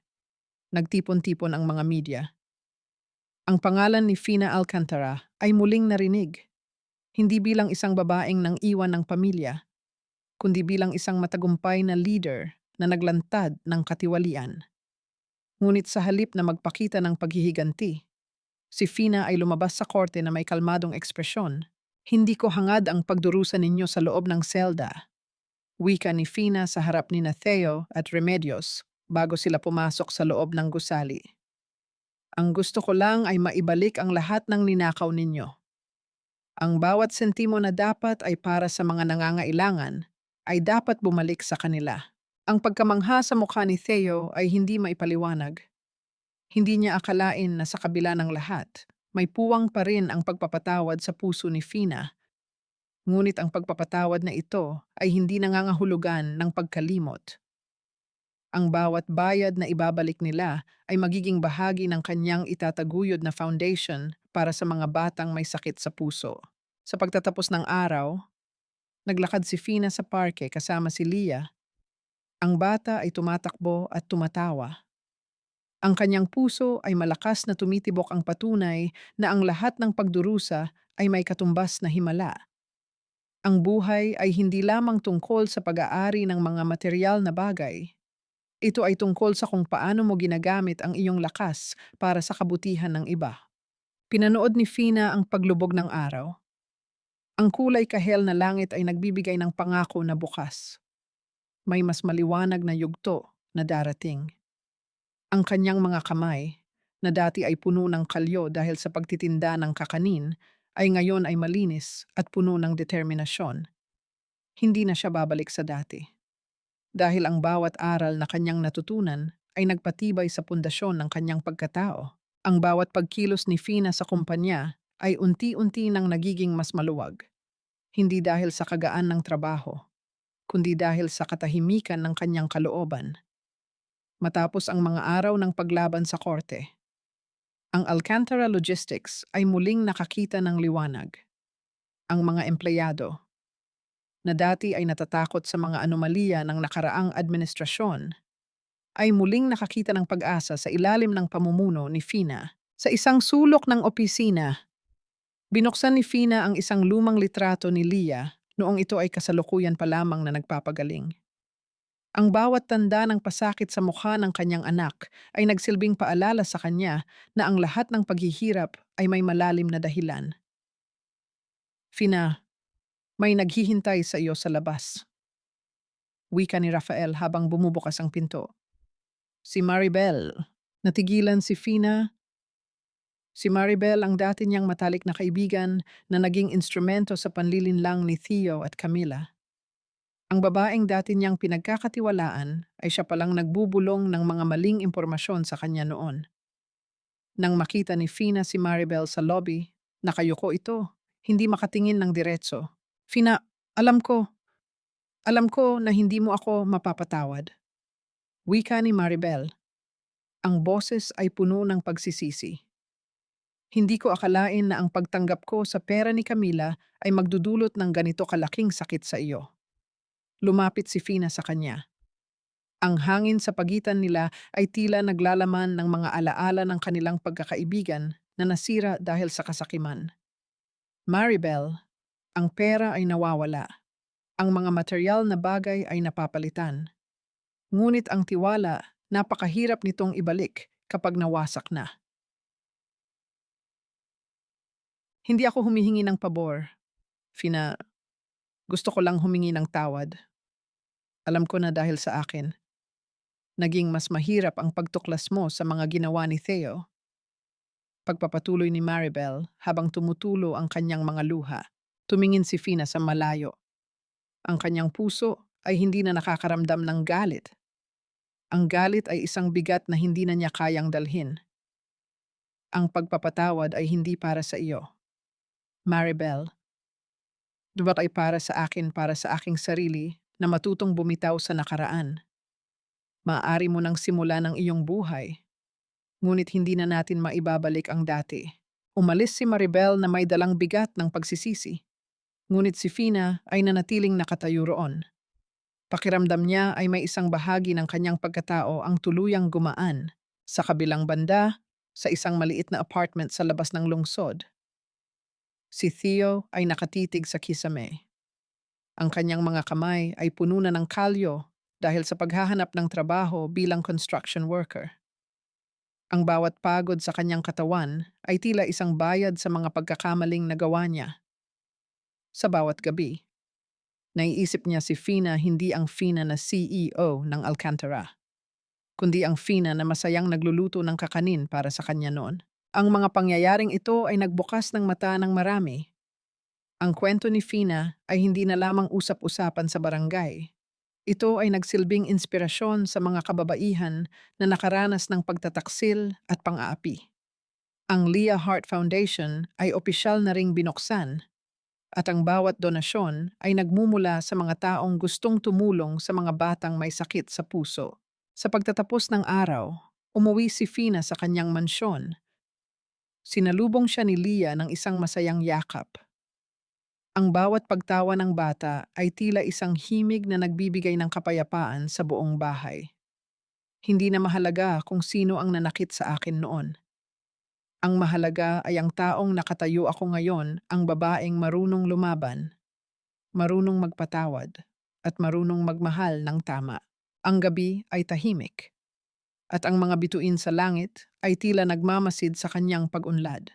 nagtipon-tipon ang mga media. Ang pangalan ni Fina Alcantara ay muling narinig, hindi bilang isang babaeng nang iwan ng pamilya, kundi bilang isang matagumpay na leader na naglantad ng katiwalian. Ngunit sa halip na magpakita ng paghihiganti, si Fina ay lumabas sa korte na may kalmadong ekspresyon. Hindi ko hangad ang pagdurusa ninyo sa loob ng selda. Wika ni Fina sa harap ni Theo at Remedios bago sila pumasok sa loob ng gusali. Ang gusto ko lang ay maibalik ang lahat ng ninakaw ninyo. Ang bawat sentimo na dapat ay para sa mga nangangailangan ay dapat bumalik sa kanila. Ang pagkamangha sa mukha ni Theo ay hindi maipaliwanag. Hindi niya akalain na sa kabila ng lahat, may puwang pa rin ang pagpapatawad sa puso ni Fina. Ngunit ang pagpapatawad na ito ay hindi nangangahulugan ng pagkalimot. Ang bawat bayad na ibabalik nila ay magiging bahagi ng kanyang itataguyod na foundation para sa mga batang may sakit sa puso. Sa pagtatapos ng araw, naglakad si Fina sa parke kasama si Leah. Ang bata ay tumatakbo at tumatawa. Ang kanyang puso ay malakas na tumitibok, ang patunay na ang lahat ng pagdurusa ay may katumbas na himala. Ang buhay ay hindi lamang tungkol sa pag-aari ng mga material na bagay. Ito ay tungkol sa kung paano mo ginagamit ang iyong lakas para sa kabutihan ng iba. Pinanood ni Fina ang paglubog ng araw. Ang kulay kahel na langit ay nagbibigay ng pangako na bukas. May mas maliwanag na yugto na darating. Ang kanyang mga kamay, na dati ay puno ng kalyo dahil sa pagtitinda ng kakanin, ay ngayon ay malinis at puno ng determinasyon. Hindi na siya babalik sa dati. Dahil ang bawat aral na kanyang natutunan ay nagpatibay sa pundasyon ng kanyang pagkatao. Ang bawat pagkilos ni Fina sa kumpanya ay unti-unti nang nagiging mas maluwag. Hindi dahil sa kagaan ng trabaho, kundi dahil sa katahimikan ng kanyang kalooban. Matapos ang mga araw ng paglaban sa korte, ang Alcantara Logistics ay muling nakakita ng liwanag. Ang mga empleyado, na dati ay natatakot sa mga anomalya ng nakaraang administrasyon, ay muling nakakita ng pag-asa sa ilalim ng pamumuno ni Fina. Sa isang sulok ng opisina, binuksan ni Fina ang isang lumang litrato ni Leah noong ito ay kasalukuyan pa lamang na nagpapagaling. Ang bawat tanda ng pasakit sa mukha ng kanyang anak ay nagsilbing paalala sa kanya na ang lahat ng paghihirap ay may malalim na dahilan. Fina, may naghihintay sa iyo sa labas. Wika ni Rafael habang bumubukas ang pinto. Si Maribel. Natigilan si Fina. Si Maribel ang dati niyang matalik na kaibigan na naging instrumento sa panlilinlang ni Theo at Camila. Ang babaeng dati niyang pinagkakatiwalaan ay siya palang nagbubulong ng mga maling impormasyon sa kanya noon. Nang makita ni Fina si Maribel sa lobby, nakayuko ito, hindi makatingin ng diretso. Fina, alam ko na hindi mo ako mapapatawad. Wika ni Maribel. Ang boses ay puno ng pagsisisi. Hindi ko akalain na ang pagtanggap ko sa pera ni Camila ay magdudulot ng ganito kalaking sakit sa iyo. Lumapit si Fina sa kanya. Ang hangin sa pagitan nila ay tila naglalaman ng mga alaala ng kanilang pagkakaibigan na nasira dahil sa kasakiman. Maribel, ang pera ay nawawala. Ang mga material na bagay ay napapalitan. Ngunit ang tiwala, napakahirap nitong ibalik kapag nawasak na. Hindi ako humihingi ng pabor. Fina, gusto ko lang humingi ng tawad. Alam ko na dahil sa akin, naging mas mahirap ang pagtuklas mo sa mga ginawa ni Theo. Pagpapatuloy ni Maribel habang tumutulo ang kanyang mga luha. Tumingin si Fina sa malayo. Ang kanyang puso ay hindi na nakakaramdam ng galit. Ang galit ay isang bigat na hindi na niya kayang dalhin. Ang pagpapatawad ay hindi para sa iyo. Maribel, dapat ay para sa aking sarili na matutong bumitaw sa nakaraan. Maaari mo nang simula ng iyong buhay, ngunit hindi na natin maibabalik ang dati. Umalis si Maribel na may dalang bigat ng pagsisisi, ngunit si Fina ay nanatiling nakatayo roon. Pakiramdam niya ay may isang bahagi ng kanyang pagkatao ang tuluyang gumaan. Sa kabilang banda, sa isang maliit na apartment sa labas ng lungsod, si Theo ay nakatitig sa kisame. Ang kanyang mga kamay ay puno na ng kalyo dahil sa paghahanap ng trabaho bilang construction worker. Ang bawat pagod sa kanyang katawan ay tila isang bayad sa mga pagkakamaling nagawa niya. Sa bawat gabi, naiisip niya si Fina hindi ang Fina na CEO ng Alcantara, kundi ang Fina na masayang nagluluto ng kakanin para sa kanya noon. Ang mga pangyayaring ito ay nagbukas ng mata ng marami. Ang kwento ni Fina ay hindi na lamang usap-usapan sa barangay. Ito ay nagsilbing inspirasyon sa mga kababaihan na nakaranas ng pagtataksil at pang-aapi. Ang Leah Heart Foundation ay opisyal na ring binuksan at ang bawat donasyon ay nagmumula sa mga taong gustong tumulong sa mga batang may sakit sa puso. Sa pagtatapos ng araw, umuwi si Fina sa kanyang mansyon. Sinalubong siya ni Leah ng isang masayang yakap. Ang bawat pagtawa ng bata ay tila isang himig na nagbibigay ng kapayapaan sa buong bahay. Hindi na mahalaga kung sino ang nanakit sa akin noon. Ang mahalaga ay ang taong nakatayo ako ngayon, ang babaeng marunong lumaban, marunong magpatawad, at marunong magmahal ng tama. Ang gabi ay tahimik, at ang mga bituin sa langit ay tila nagmamasid sa kanyang pag-unlad.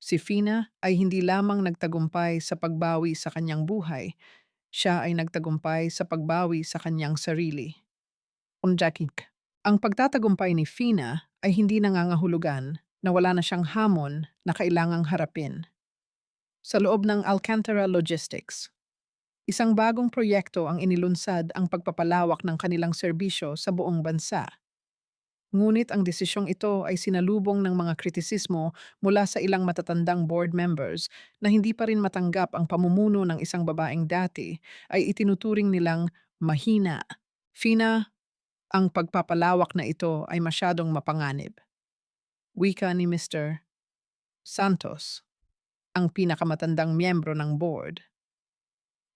Si Fina ay hindi lamang nagtagumpay sa pagbawi sa kanyang buhay, siya ay nagtagumpay sa pagbawi sa kanyang sarili. Unjakik. Ang pagtatagumpay ni Fina ay hindi nangangahulugan na wala na siyang hamon na kailangang harapin. Sa loob ng Alcantara Logistics, isang bagong proyekto ang inilunsad ang pagpapalawak ng kanilang serbisyo sa buong bansa. Ngunit ang desisyong ito ay sinalubong ng mga kritisismo mula sa ilang matatandang board members na hindi pa rin matanggap ang pamumuno ng isang babaeng dati ay itinuturing nilang mahina. Fina, ang pagpapalawak na ito ay masyadong mapanganib. Wika ni Mr. Santos, ang pinakamatandang miyembro ng board.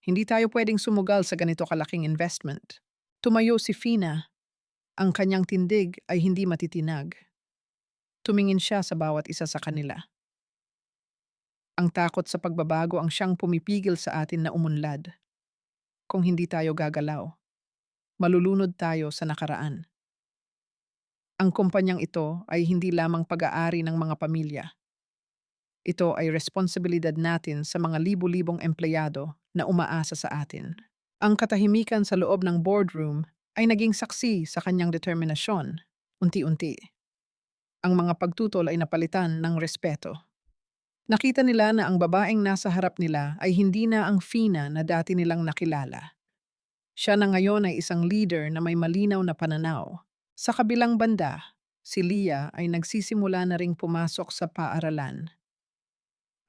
Hindi tayo pwedeng sumugal sa ganito kalaking investment. Tumayo si Fina. Ang kanyang tindig ay hindi matitinag. Tumingin siya sa bawat isa sa kanila. Ang takot sa pagbabago ang siyang pumipigil sa atin na umunlad. Kung hindi tayo gagalaw, malulunod tayo sa nakaraan. Ang kumpanyang ito ay hindi lamang pag-aari ng mga pamilya. Ito ay responsibilidad natin sa mga libu-libong empleyado na umaasa sa atin. Ang katahimikan sa loob ng boardroom ay naging saksi sa kanyang determinasyon. Unti-unti, ang mga pagtutol ay napalitan ng respeto. Nakita nila na ang babaeng nasa harap nila ay hindi na ang Fina na dati nilang nakilala. Siya na ngayon ay isang leader na may malinaw na pananaw. Sa kabilang banda, si Leah ay nagsisimula na ring pumasok sa paaralan.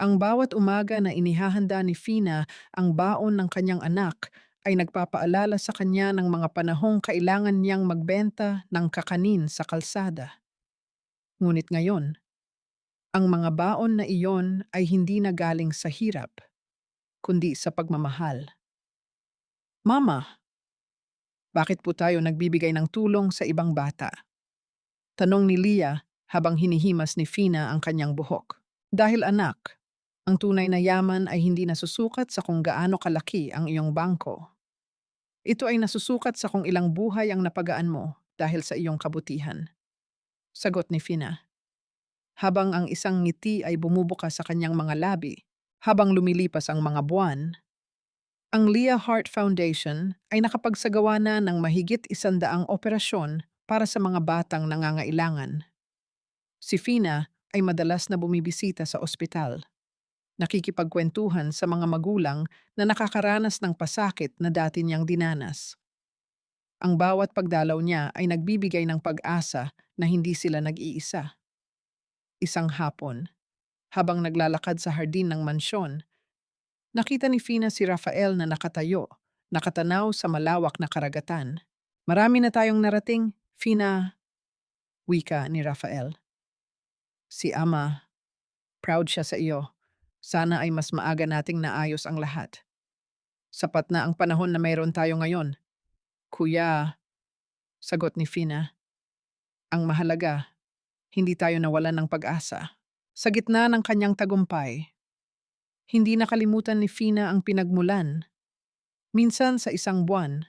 Ang bawat umaga na inihahanda ni Fina ang baon ng kanyang anak ay nagpapaalala sa kanya ng mga panahong kailangan niyang magbenta ng kakanin sa kalsada. Ngunit ngayon, ang mga baon na iyon ay hindi na galing sa hirap, kundi sa pagmamahal. Mama, bakit po tayo nagbibigay ng tulong sa ibang bata? Tanong ni Leah habang hinihimas ni Fina ang kanyang buhok. Dahil anak, ang tunay na yaman ay hindi nasusukat sa kung gaano kalaki ang iyong bangko. Ito ay nasusukat sa kung ilang buhay ang napagaan mo dahil sa iyong kabutihan. Sagot ni Fina. Habang ang isang ngiti ay bumubuka sa kanyang mga labi, habang lumilipas ang mga buwan, ang Leah Heart Foundation ay nakapagsagawa na ng mahigit 100 operasyon para sa mga batang nangangailangan. Si Fina ay madalas na bumibisita sa ospital, nakikipagkwentuhan sa mga magulang na nakakaranas ng pasakit na dati niyang dinanas. Ang bawat pagdalaw niya ay nagbibigay ng pag-asa na hindi sila nag-iisa. Isang hapon, habang naglalakad sa hardin ng mansyon, nakita ni Fina si Rafael na nakatayo, nakatanaw sa malawak na karagatan. Marami na tayong narating, Fina, wika ni Rafael. Si Ama, proud siya sa iyo. Sana ay mas maaga nating naayos ang lahat. Sapat na ang panahon na mayroon tayo ngayon. Kuya, sagot ni Fina. Ang mahalaga, hindi tayo nawalan ng pag-asa. Sa gitna ng kanyang tagumpay, hindi nakalimutan ni Fina ang pinagmulan. Minsan sa isang buwan,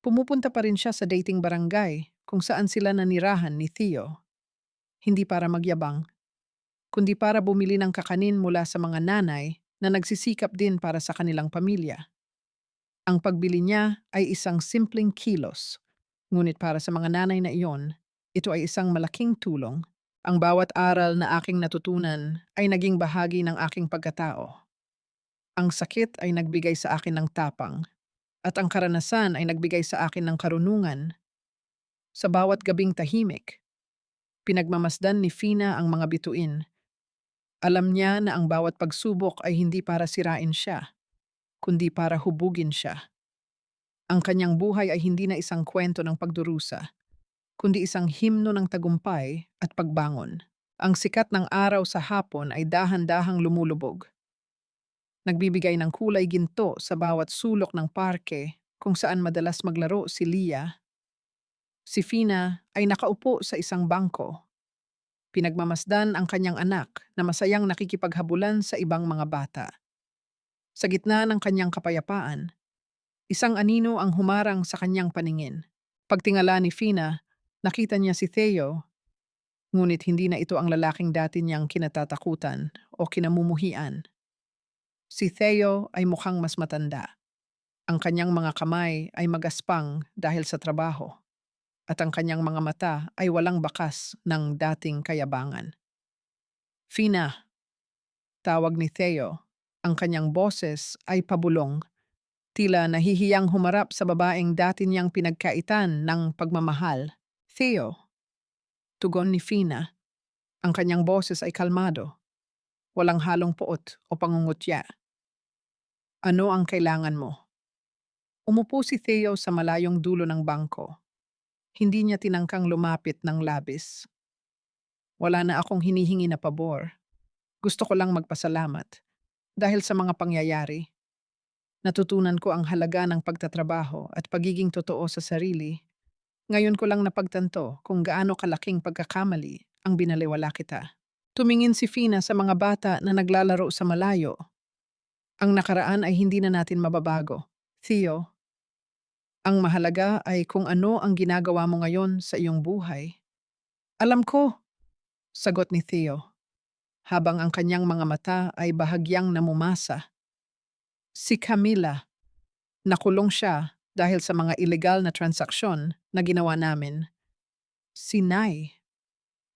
pumupunta pa rin siya sa dating barangay kung saan sila nanirahan ni Theo. Hindi para magyabang, kundi para bumili ng kakanin mula sa mga nanay na nagsisikap din para sa kanilang pamilya. Ang pagbili niya ay isang simpleng kilos, ngunit para sa mga nanay na iyon, ito ay isang malaking tulong. Ang bawat aral na aking natutunan ay naging bahagi ng aking pagkatao. Ang sakit ay nagbigay sa akin ng tapang, at ang karanasan ay nagbigay sa akin ng karunungan. Sa bawat gabing tahimik, pinagmamasdan ni Fina ang mga bituin. Alam niya na ang bawat pagsubok ay hindi para sirain siya, kundi para hubugin siya. Ang kanyang buhay ay hindi na isang kwento ng pagdurusa, kundi isang himno ng tagumpay at pagbangon. Ang sikat ng araw sa hapon ay dahan-dahang lumulubog, nagbibigay ng kulay ginto sa bawat sulok ng parke kung saan madalas maglaro si Leah. Si Fina ay nakaupo sa isang bangko. Pinagmamasdan ang kanyang anak na masayang nakikipaghabulan sa ibang mga bata. Sa gitna ng kanyang kapayapaan, isang anino ang humarang sa kanyang paningin. Pagtingala ni Fina, nakita niya si Theo, ngunit hindi na ito ang lalaking dati niyang kinatatakutan o kinamumuhian. Si Theo ay mukhang mas matanda. Ang kanyang mga kamay ay magaspang dahil sa trabaho, at ang kanyang mga mata ay walang bakas ng dating kayabangan. Fina, tawag ni Theo. Ang kanyang boses ay pabulong, tila nahihiyang humarap sa babaeng dati niyang pinagkaitan ng pagmamahal. Theo, tugon ni Fina. Ang kanyang boses ay kalmado, walang halong puot o pangungutya. Ano ang kailangan mo? Umupo si Theo sa malayong dulo ng bangko. Hindi niya tinangkang lumapit ng labis. Wala na akong hinihingi na pabor. Gusto ko lang magpasalamat. Dahil sa mga pangyayari, natutunan ko ang halaga ng pagtatrabaho at pagiging totoo sa sarili. Ngayon ko lang napagtanto kung gaano kalaking pagkakamali ang binaliwala kita. Tumingin si Fina sa mga bata na naglalaro sa malayo. Ang nakaraan ay hindi na natin mababago. Theo, Ang mahalaga ay kung ano ang ginagawa mo ngayon sa iyong buhay. Alam ko, sagot ni Theo, habang ang kanyang mga mata ay bahagyang namumasa. Si Camila, nakulong siya dahil sa mga illegal na transaksyon na ginawa namin. Si Nay,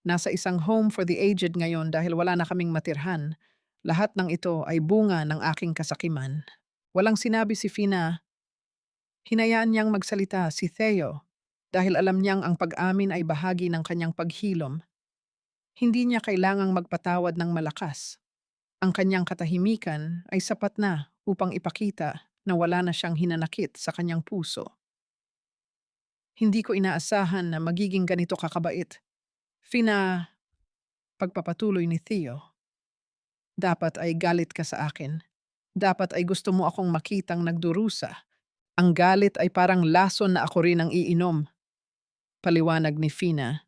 nasa isang home for the aged ngayon dahil wala na kaming matirhan. Lahat ng ito ay bunga ng aking kasakiman. Walang sinabi si Fina. Hinayaan niyang magsalita si Theo dahil alam niyang ang pag-amin ay bahagi ng kanyang paghilom. Hindi niya kailangang magpatawad ng malakas. Ang kanyang katahimikan ay sapat na upang ipakita na wala na siyang hinanakit sa kanyang puso. Hindi ko inaasahan na magiging ganito kakabait. Fina, pagpapatuloy ni Theo. Dapat ay galit ka sa akin. Dapat ay gusto mo akong makitang nagdurusa. Ang galit ay parang lason na ako rin ang iinom. Paliwanag ni Fina.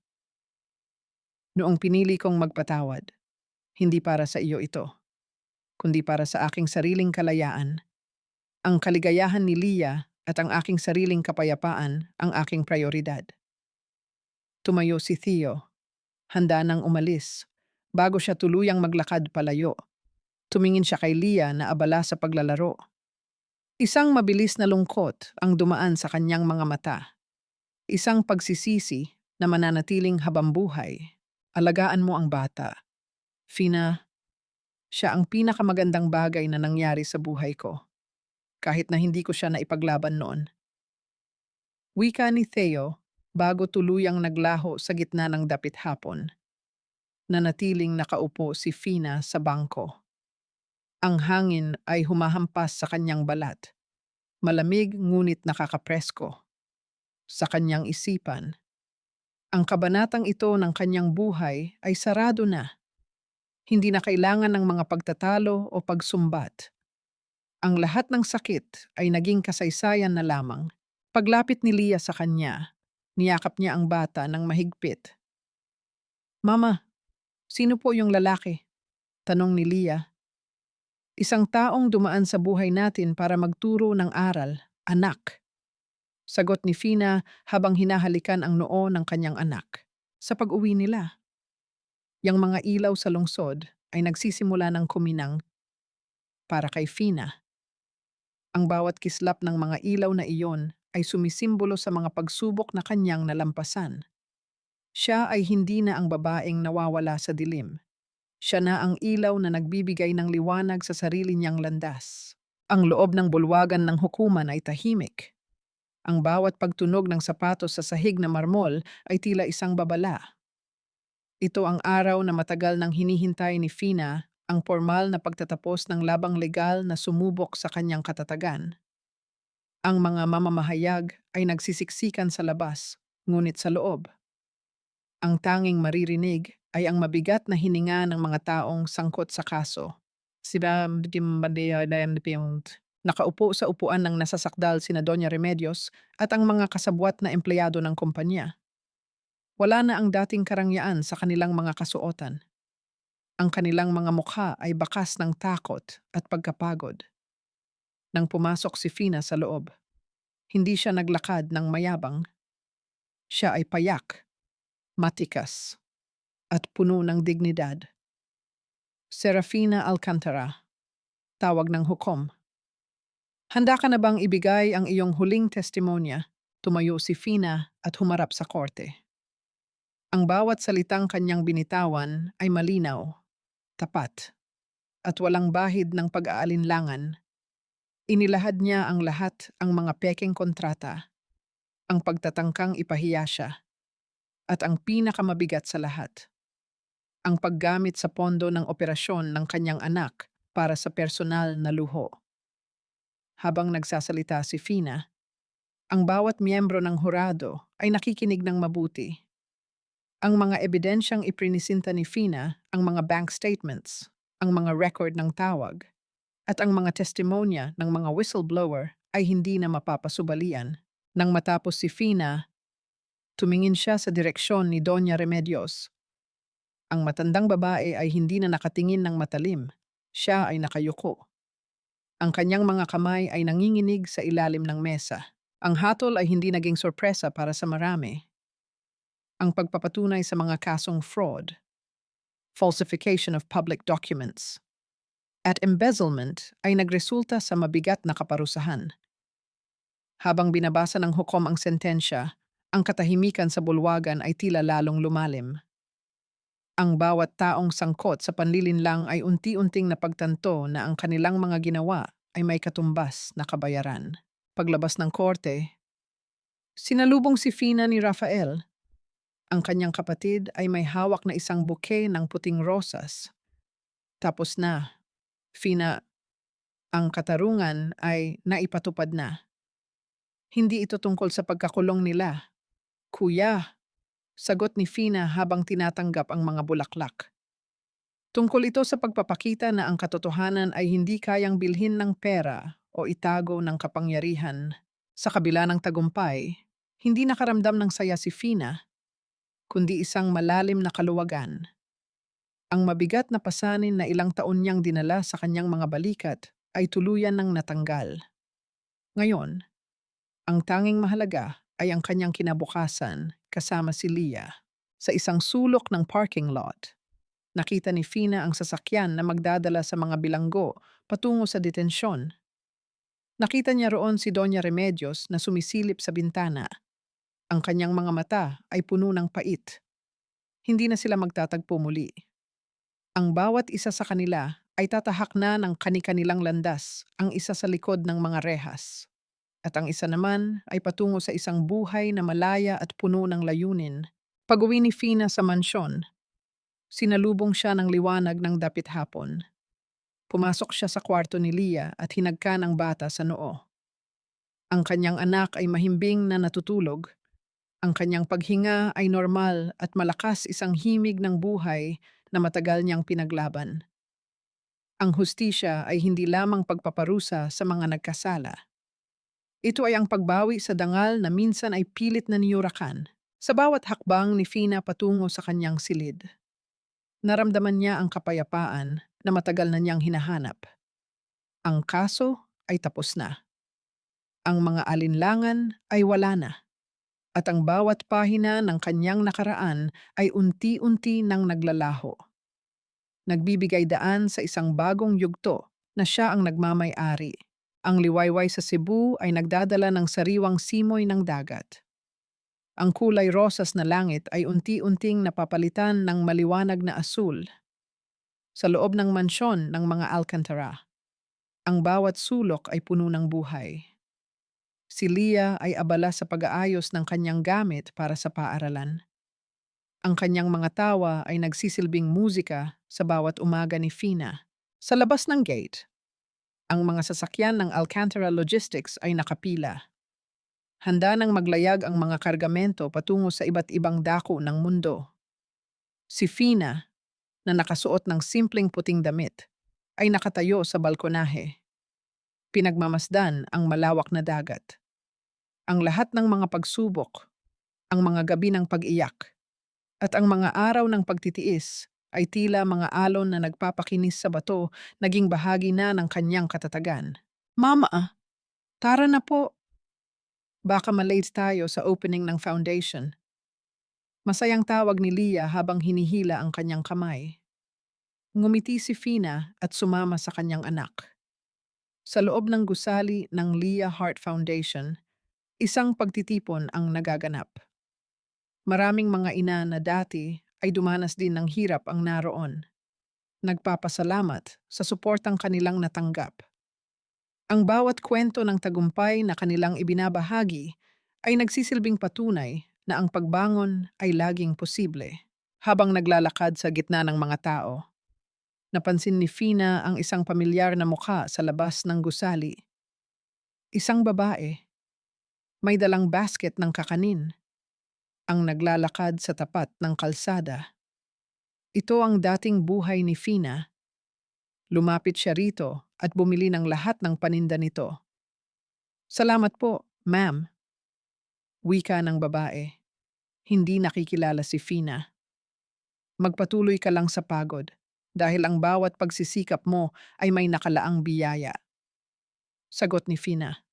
Noong pinili kong magpatawad, hindi para sa iyo ito, kundi para sa aking sariling kalayaan. Ang kaligayahan ni Leah at ang aking sariling kapayapaan ang aking prioridad. Tumayo si Theo, handa nang umalis. Bago siya tuluyang maglakad palayo, tumingin siya kay Leah na abala sa paglalaro. Isang mabilis na lungkot ang dumaan sa kanyang mga mata. Isang pagsisisi na mananatiling habambuhay. Alagaan mo ang bata. Fina, siya ang pinakamagandang bagay na nangyari sa buhay ko. Kahit na hindi ko siya naipaglaban noon. Wika ni Theo bago tuluyang naglaho sa gitna ng dapit hapon. Nanatiling nakaupo si Fina sa bangko. Ang hangin ay humahampas sa kanyang balat. Malamig ngunit nakakapresko. Sa kanyang isipan, ang kabanatang ito ng kanyang buhay ay sarado na. Hindi na kailangan ng mga pagtatalo o pagsumbat. Ang lahat ng sakit ay naging kasaysayan na lamang. Paglapit ni Leah sa kanya, niyakap niya ang bata ng mahigpit. Mama, sino po yung lalaki? Tanong ni Leah. Isang taong dumaan sa buhay natin para magturo ng aral, anak. Sagot ni Fina habang hinahalikan ang noo ng kanyang anak. Sa pag-uwi nila, yang mga ilaw sa lungsod ay nagsisimula ng kuminang para kay Fina. Ang bawat kislap ng mga ilaw na iyon ay sumisimbolo sa mga pagsubok na kanyang nalampasan. Siya ay hindi na ang babaeng nawawala sa dilim. Siya na ang ilaw na nagbibigay ng liwanag sa sarili niyang landas. Ang loob ng bulwagan ng hukuman ay tahimik. Ang bawat pagtunog ng sapatos sa sahig na marmol ay tila isang babala. Ito ang araw na matagal nang hinihintay ni Fina, ang formal na pagtatapos ng labang legal na sumubok sa kanyang katatagan. Ang mga mamamahayag ay nagsisiksikan sa labas, ngunit sa loob. Ang tanging maririnig ay ang mabigat na hininga ng mga taong sangkot sa kaso. Nakaupo sa upuan ng nasasakdal sina Doña Remedios at ang mga kasabwat na empleyado ng kumpanya. Wala na ang dating karangyaan sa kanilang mga kasuotan. Ang kanilang mga mukha ay bakas ng takot at pagkapagod. Nang pumasok si Fina sa loob, hindi siya naglakad ng mayabang. Siya ay payak, matikas, at puno ng dignidad. Serafina Alcantara, tawag ng hukom. Handa ka na bang ibigay ang iyong huling testimonya? Tumayo si Fina at humarap sa korte. Ang bawat salitang kanyang binitawan ay malinaw, tapat, at walang bahid ng pag-aalinlangan. Inilahad niya ang lahat ang mga pekeng kontrata, ang pagtatangkang ipahiya siya, at ang pinakamabigat sa lahat, ang paggamit sa pondo ng operasyon ng kanyang anak para sa personal na luho. Habang nagsasalita si Fina, ang bawat miyembro ng hurado ay nakikinig ng mabuti. Ang mga ebidensyang iprinisinta ni Fina, ang mga bank statements, ang mga record ng tawag, at ang mga testimonya ng mga whistleblower ay hindi na mapapasubalian. Nang matapos si Fina, tumingin siya sa direksyon ni Doña Remedios. Ang matandang babae ay hindi na nakatingin ng matalim. Siya ay nakayuko. Ang kanyang mga kamay ay nanginginig sa ilalim ng mesa. Ang hatol ay hindi naging sorpresa para sa marami. Ang pagpapatunay sa mga kasong fraud, falsification of public documents, at embezzlement ay nagresulta sa mabigat na kaparusahan. Habang binabasa ng hukom ang sentensya, ang katahimikan sa bulwagan ay tila lalong lumalim. Ang bawat taong sangkot sa panlilinlang ay unti-unting napagtanto na ang kanilang mga ginawa ay may katumbas na kabayaran. Paglabas ng korte, sinalubong si Fina ni Rafael. Ang kanyang kapatid ay may hawak na isang bouquet ng puting rosas. Tapos na, Fina, ang katarungan ay naipatupad na. Hindi ito tungkol sa pagkakulong nila. Kuya, sagot ni Fina habang tinatanggap ang mga bulaklak. Tungkol ito sa pagpapakita na ang katotohanan ay hindi kayang bilhin ng pera o itago ng kapangyarihan. Sa kabila ng tagumpay, hindi nakaramdam ng saya si Fina, kundi isang malalim na kaluwagan. Ang mabigat na pasanin na ilang taon niyang dinala sa kanyang mga balikat ay tuluyan ng natanggal. Ngayon, ang tanging mahalaga ay ang kanyang kinabukasan kasama si Leah. Sa isang sulok ng parking lot, nakita ni Fina ang sasakyan na magdadala sa mga bilanggo patungo sa detensyon. Nakita niya roon si Doña Remedios na sumisilip sa bintana. Ang kanyang mga mata ay puno ng pait. Hindi na sila magtatagpo muli. Ang bawat isa sa kanila ay tatahak na ng kani-kanilang landas, ang isa sa likod ng mga rehas. At ang isa naman ay patungo sa isang buhay na malaya at puno ng layunin. Pag-uwi ni Fina sa mansyon, sinalubong siya ng liwanag ng dapit hapon. Pumasok siya sa kwarto ni Leah at hinagkan ang bata sa noo. Ang kanyang anak ay mahimbing na natutulog. Ang kanyang paghinga ay normal at malakas, isang himig ng buhay na matagal niyang pinaglaban. Ang hustisya ay hindi lamang pagpaparusa sa mga nagkasala. Ito ay ang pagbawi sa dangal na minsan ay pilit na niyurakan. Sa bawat hakbang ni Fina patungo sa kanyang silid, naramdaman niya ang kapayapaan na matagal na niyang hinahanap. Ang kaso ay tapos na. Ang mga alinlangan ay wala na. At ang bawat pahina ng kanyang nakaraan ay unti-unti nang naglalaho. Nagbibigay daan sa isang bagong yugto na siya ang nagmamay-ari. Ang liwayway sa Cebu ay nagdadala ng sariwang simoy ng dagat. Ang kulay rosas na langit ay unti-unting napapalitan ng maliwanag na asul. Sa loob ng mansyon ng mga Alcantara, ang bawat sulok ay puno ng buhay. Si Leah ay abala sa pag-aayos ng kanyang gamit para sa paaralan. Ang kanyang mga tawa ay nagsisilbing musika sa bawat umaga ni Fina. Sa labas ng gate, ang mga sasakyan ng Alcantara Logistics ay nakapila. Handa nang maglayag ang mga kargamento patungo sa iba't ibang dako ng mundo. Si Fina, na nakasuot ng simpleng puting damit, ay nakatayo sa balkonahe. Pinagmamasdan ang malawak na dagat. Ang lahat ng mga pagsubok, ang mga gabi ng pag-iyak, at ang mga araw ng pagtitiis ay tila mga alon na nagpapakinis sa bato, naging bahagi na ng kanyang katatagan. Mama, tara na po. Baka malate tayo sa opening ng foundation. Masayang tawag ni Leah habang hinihila ang kanyang kamay. Ngumiti si Fina at sumama sa kanyang anak. Sa loob ng gusali ng Leah Heart Foundation, isang pagtitipon ang nagaganap. Maraming mga ina na dati ay dumanas din ng hirap ang naroon. Nagpapasalamat sa suportang kanilang natanggap. Ang bawat kwento ng tagumpay na kanilang ibinabahagi ay nagsisilbing patunay na ang pagbangon ay laging posible. Habang naglalakad sa gitna ng mga tao, napansin ni Fina ang isang pamilyar na mukha sa labas ng gusali. Isang babae, may dalang basket ng kakanin, ang naglalakad sa tapat ng kalsada. Ito ang dating buhay ni Fina. Lumapit siya rito at bumili ng lahat ng paninda nito. Salamat po, ma'am. Wika ng babae. Hindi nakikilala si Fina. Magpatuloy ka lang sa pagod dahil ang bawat pagsisikap mo ay may nakalaang biyaya. Sagot ni Fina.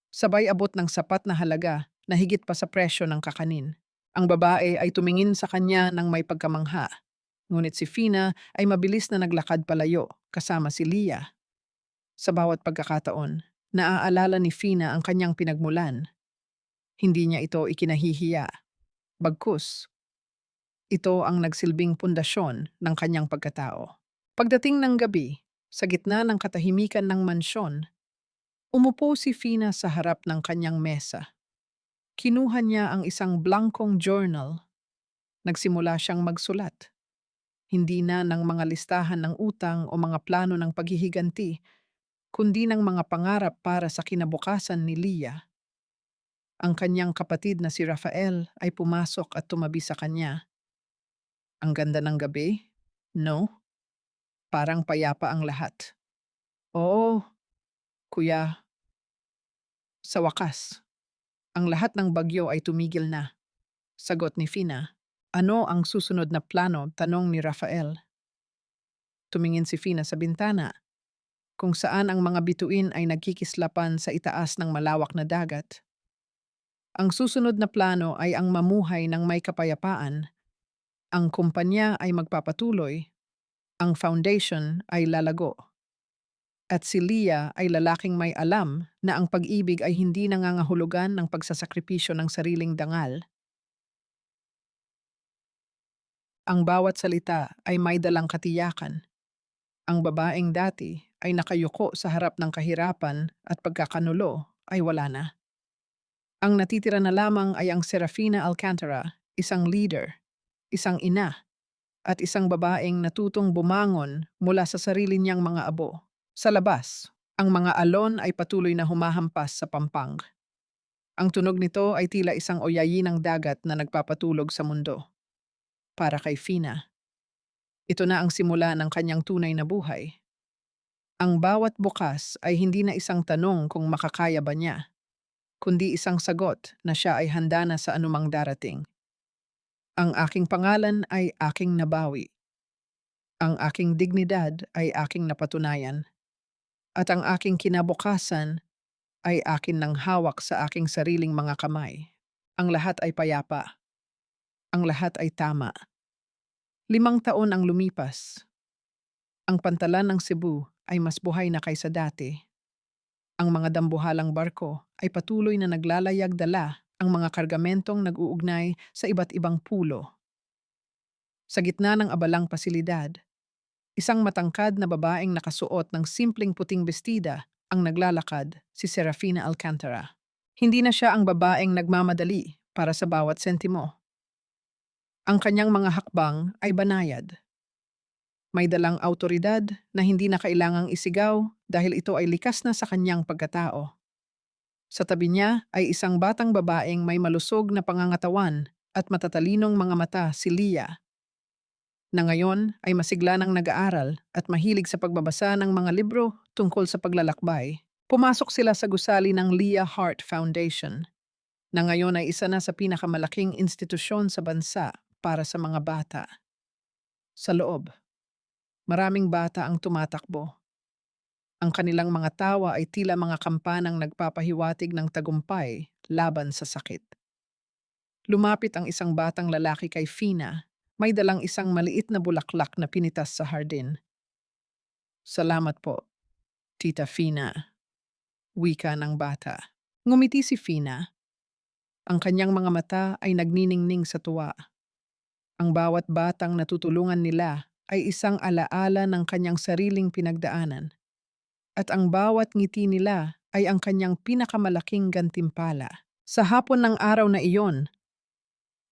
Sabay abot ng sapat na halaga na higit pa sa presyo ng kakanin. Ang babae ay tumingin sa kanya ng may pagkamangha, ngunit si Fina ay mabilis na naglakad palayo kasama si Leah. Sa bawat pagkakataon, naaalala ni Fina ang kanyang pinagmulan. Hindi niya ito ikinahihiya. Bagkus, ito ang nagsilbing pundasyon ng kanyang pagkatao. Pagdating ng gabi, sa gitna ng katahimikan ng mansyon, umupo si Fina sa harap ng kanyang mesa. Kinuha niya ang isang blankong journal. Nagsimula siyang magsulat. Hindi na ng mga listahan ng utang o mga plano ng paghihiganti, kundi ng mga pangarap para sa kinabukasan ni Leah. Ang kanyang kapatid na si Rafael ay pumasok at tumabi sa kanya. Ang ganda ng gabi? No? Parang payapa ang lahat. Oo, kuya. Sa wakas, ang lahat ng bagyo ay tumigil na. Sagot ni Fina. Ano ang susunod na plano? Tanong ni Rafael. Tumingin si Fina sa bintana, kung saan ang mga bituin ay nagkikislapan sa itaas ng malawak na dagat. Ang susunod na plano ay ang mamuhay ng may kapayapaan. Ang kumpanya ay magpapatuloy, ang foundation ay lalago. At si Leah ay lalaking may alam na ang pag-ibig ay hindi nangangahulugan ng pagsasakripisyo ng sariling dangal. Ang bawat salita ay may dalang katiyakan. Ang babaeng dati ay nakayuko sa harap ng kahirapan at pagkakanulo ay wala na. Ang natitira na lamang ay ang Serafina Alcantara, isang leader, isang ina, at isang babaeng natutong bumangon mula sa sarili niyang mga abo. Sa labas, ang mga alon ay patuloy na humahampas sa pampang. Ang tunog nito ay tila isang oyayi ng dagat na nagpapatulog sa mundo. Para kay Fina, ito na ang simula ng kanyang tunay na buhay. Ang bawat bukas ay hindi na isang tanong kung makakaya ba niya, kundi isang sagot na siya ay handa na sa anumang darating. Ang aking pangalan ay aking nabawi. Ang aking dignidad ay aking napatunayan. At ang aking kinabukasan ay akin ng hawak sa aking sariling mga kamay. Ang lahat ay payapa. Ang lahat ay tama. 5 taon ang lumipas. Ang pantalan ng Cebu ay mas buhay na kaysa dati. Ang mga dambuhalang barko ay patuloy na naglalayag dala ang mga kargamentong nag-uugnay sa iba't ibang pulo. Sa gitna ng abalang pasilidad, isang matangkad na babaeng nakasuot ng simpleng puting bestida ang naglalakad, si Serafina Alcantara. Hindi na siya ang babaeng nagmamadali para sa bawat sentimo. Ang kanyang mga hakbang ay banayad. May dalang autoridad na hindi na kailangang isigaw dahil ito ay likas na sa kanyang pagkatao. Sa tabi niya ay isang batang babaeng may malusog na pangangatawan at matatalinong mga mata, si Leah, na ngayon ay masigla ng nag-aaral at mahilig sa pagbabasa ng mga libro tungkol sa paglalakbay. Pumasok sila sa gusali ng Leah Heart Foundation, na ngayon ay isa na sa pinakamalaking institusyon sa bansa para sa mga bata. Sa loob, maraming bata ang tumatakbo. Ang kanilang mga tawa ay tila mga kampanang nagpapahiwatig ng tagumpay laban sa sakit. Lumapit ang isang batang lalaki kay Fina, may dalang isang maliit na bulaklak na pinitas sa hardin. Salamat po, Tita Fina, wika ng bata. Ngumiti si Fina. Ang kanyang mga mata ay nagniningning sa tuwa. Ang bawat batang natutulungan nila ay isang alaala ng kanyang sariling pinagdaanan. At ang bawat ngiti nila ay ang kanyang pinakamalaking gantimpala. Sa hapon ng araw na iyon,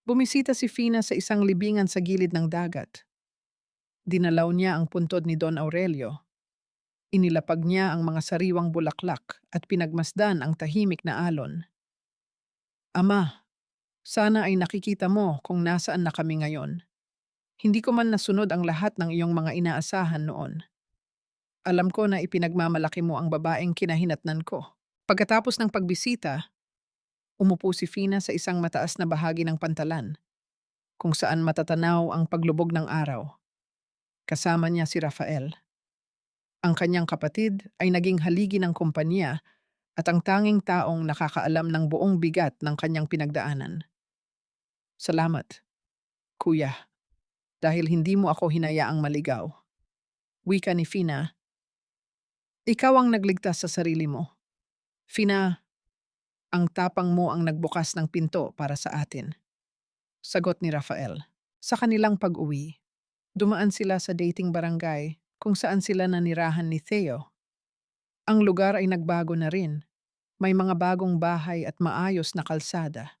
bumisita si Fina sa isang libingan sa gilid ng dagat. Dinalaw niya ang puntod ni Don Aurelio. Inilapag niya ang mga sariwang bulaklak at pinagmasdan ang tahimik na alon. Ama, sana ay nakikita mo kung nasaan na kami ngayon. Hindi ko man nasunod ang lahat ng iyong mga inaasahan noon. Alam ko na ipinagmamalaki mo ang babaeng kinahinatnan ko. Pagkatapos ng pagbisita, umupo si Fina sa isang mataas na bahagi ng pantalan, kung saan matatanaw ang paglubog ng araw. Kasama niya si Rafael. Ang kanyang kapatid ay naging haligi ng kumpanya at ang tanging taong nakakaalam ng buong bigat ng kanyang pinagdaanan. Salamat, kuya, dahil hindi mo ako hinayaang maligaw. Wika ni Fina, ikaw ang nagligtas sa sarili mo. Fina, ang tapang mo ang nagbukas ng pinto para sa atin. Sagot ni Rafael. Sa kanilang pag-uwi, dumaan sila sa dating barangay kung saan sila nanirahan ni Theo. Ang lugar ay nagbago na rin. May mga bagong bahay at maayos na kalsada.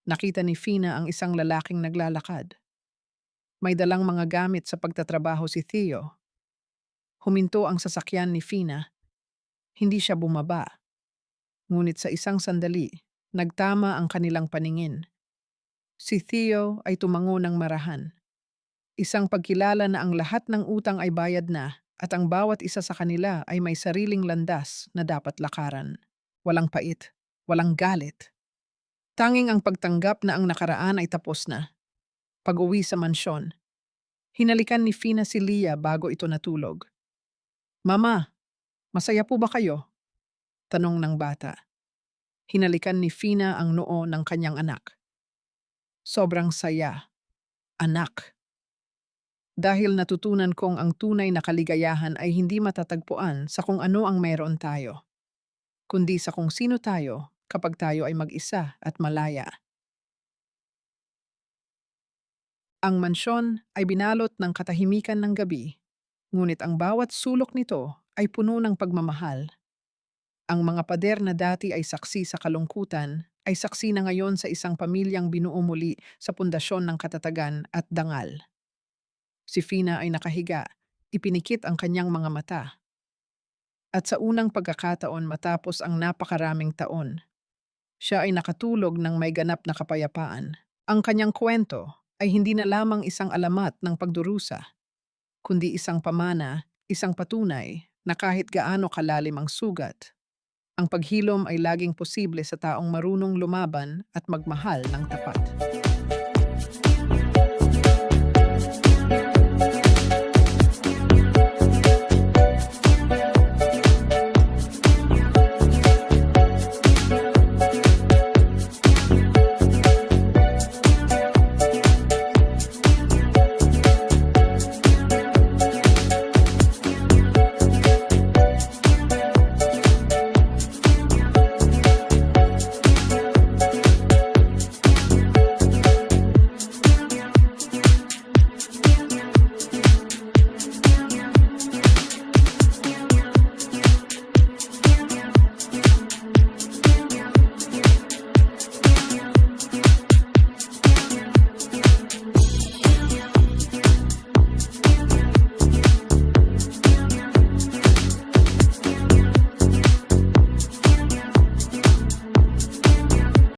Nakita ni Fina ang isang lalaking naglalakad. May dalang mga gamit sa pagtatrabaho si Theo. Huminto ang sasakyan ni Fina. Hindi siya bumaba. Ngunit sa isang sandali, nagtama ang kanilang paningin. Si Theo ay tumango ng marahan. Isang pagkilala na ang lahat ng utang ay bayad na at ang bawat isa sa kanila ay may sariling landas na dapat lakaran. Walang pait, walang galit. Tanging ang pagtanggap na ang nakaraan ay tapos na. Pag-uwi sa mansyon, hinalikan ni Fina si Leah bago ito natulog. Mama, masaya po ba kayo? Tanong ng bata. Hinalikan ni Fina ang noo ng kanyang anak. Sobrang saya, anak. Dahil natutunan kong ang tunay na kaligayahan ay hindi matatagpuan sa kung ano ang mayroon tayo, kundi sa kung sino tayo kapag tayo ay mag-isa at malaya. Ang mansyon ay binalot ng katahimikan ng gabi, ngunit ang bawat sulok nito ay puno ng pagmamahal. Ang mga pader na dati ay saksi sa kalungkutan ay saksi na ngayon sa isang pamilyang binuo muli sa pundasyon ng katatagan at dangal. Si Fina ay nakahiga, ipinikit ang kanyang mga mata. At sa unang pagkakataon matapos ang napakaraming taon, siya ay nakatulog ng may ganap na kapayapaan. Ang kanyang kwento ay hindi na lamang isang alamat ng pagdurusa, kundi isang pamana, isang patunay na kahit gaano kalalim ang sugat, ang paghilom ay laging posible sa taong marunong lumaban at magmahal ng tapat.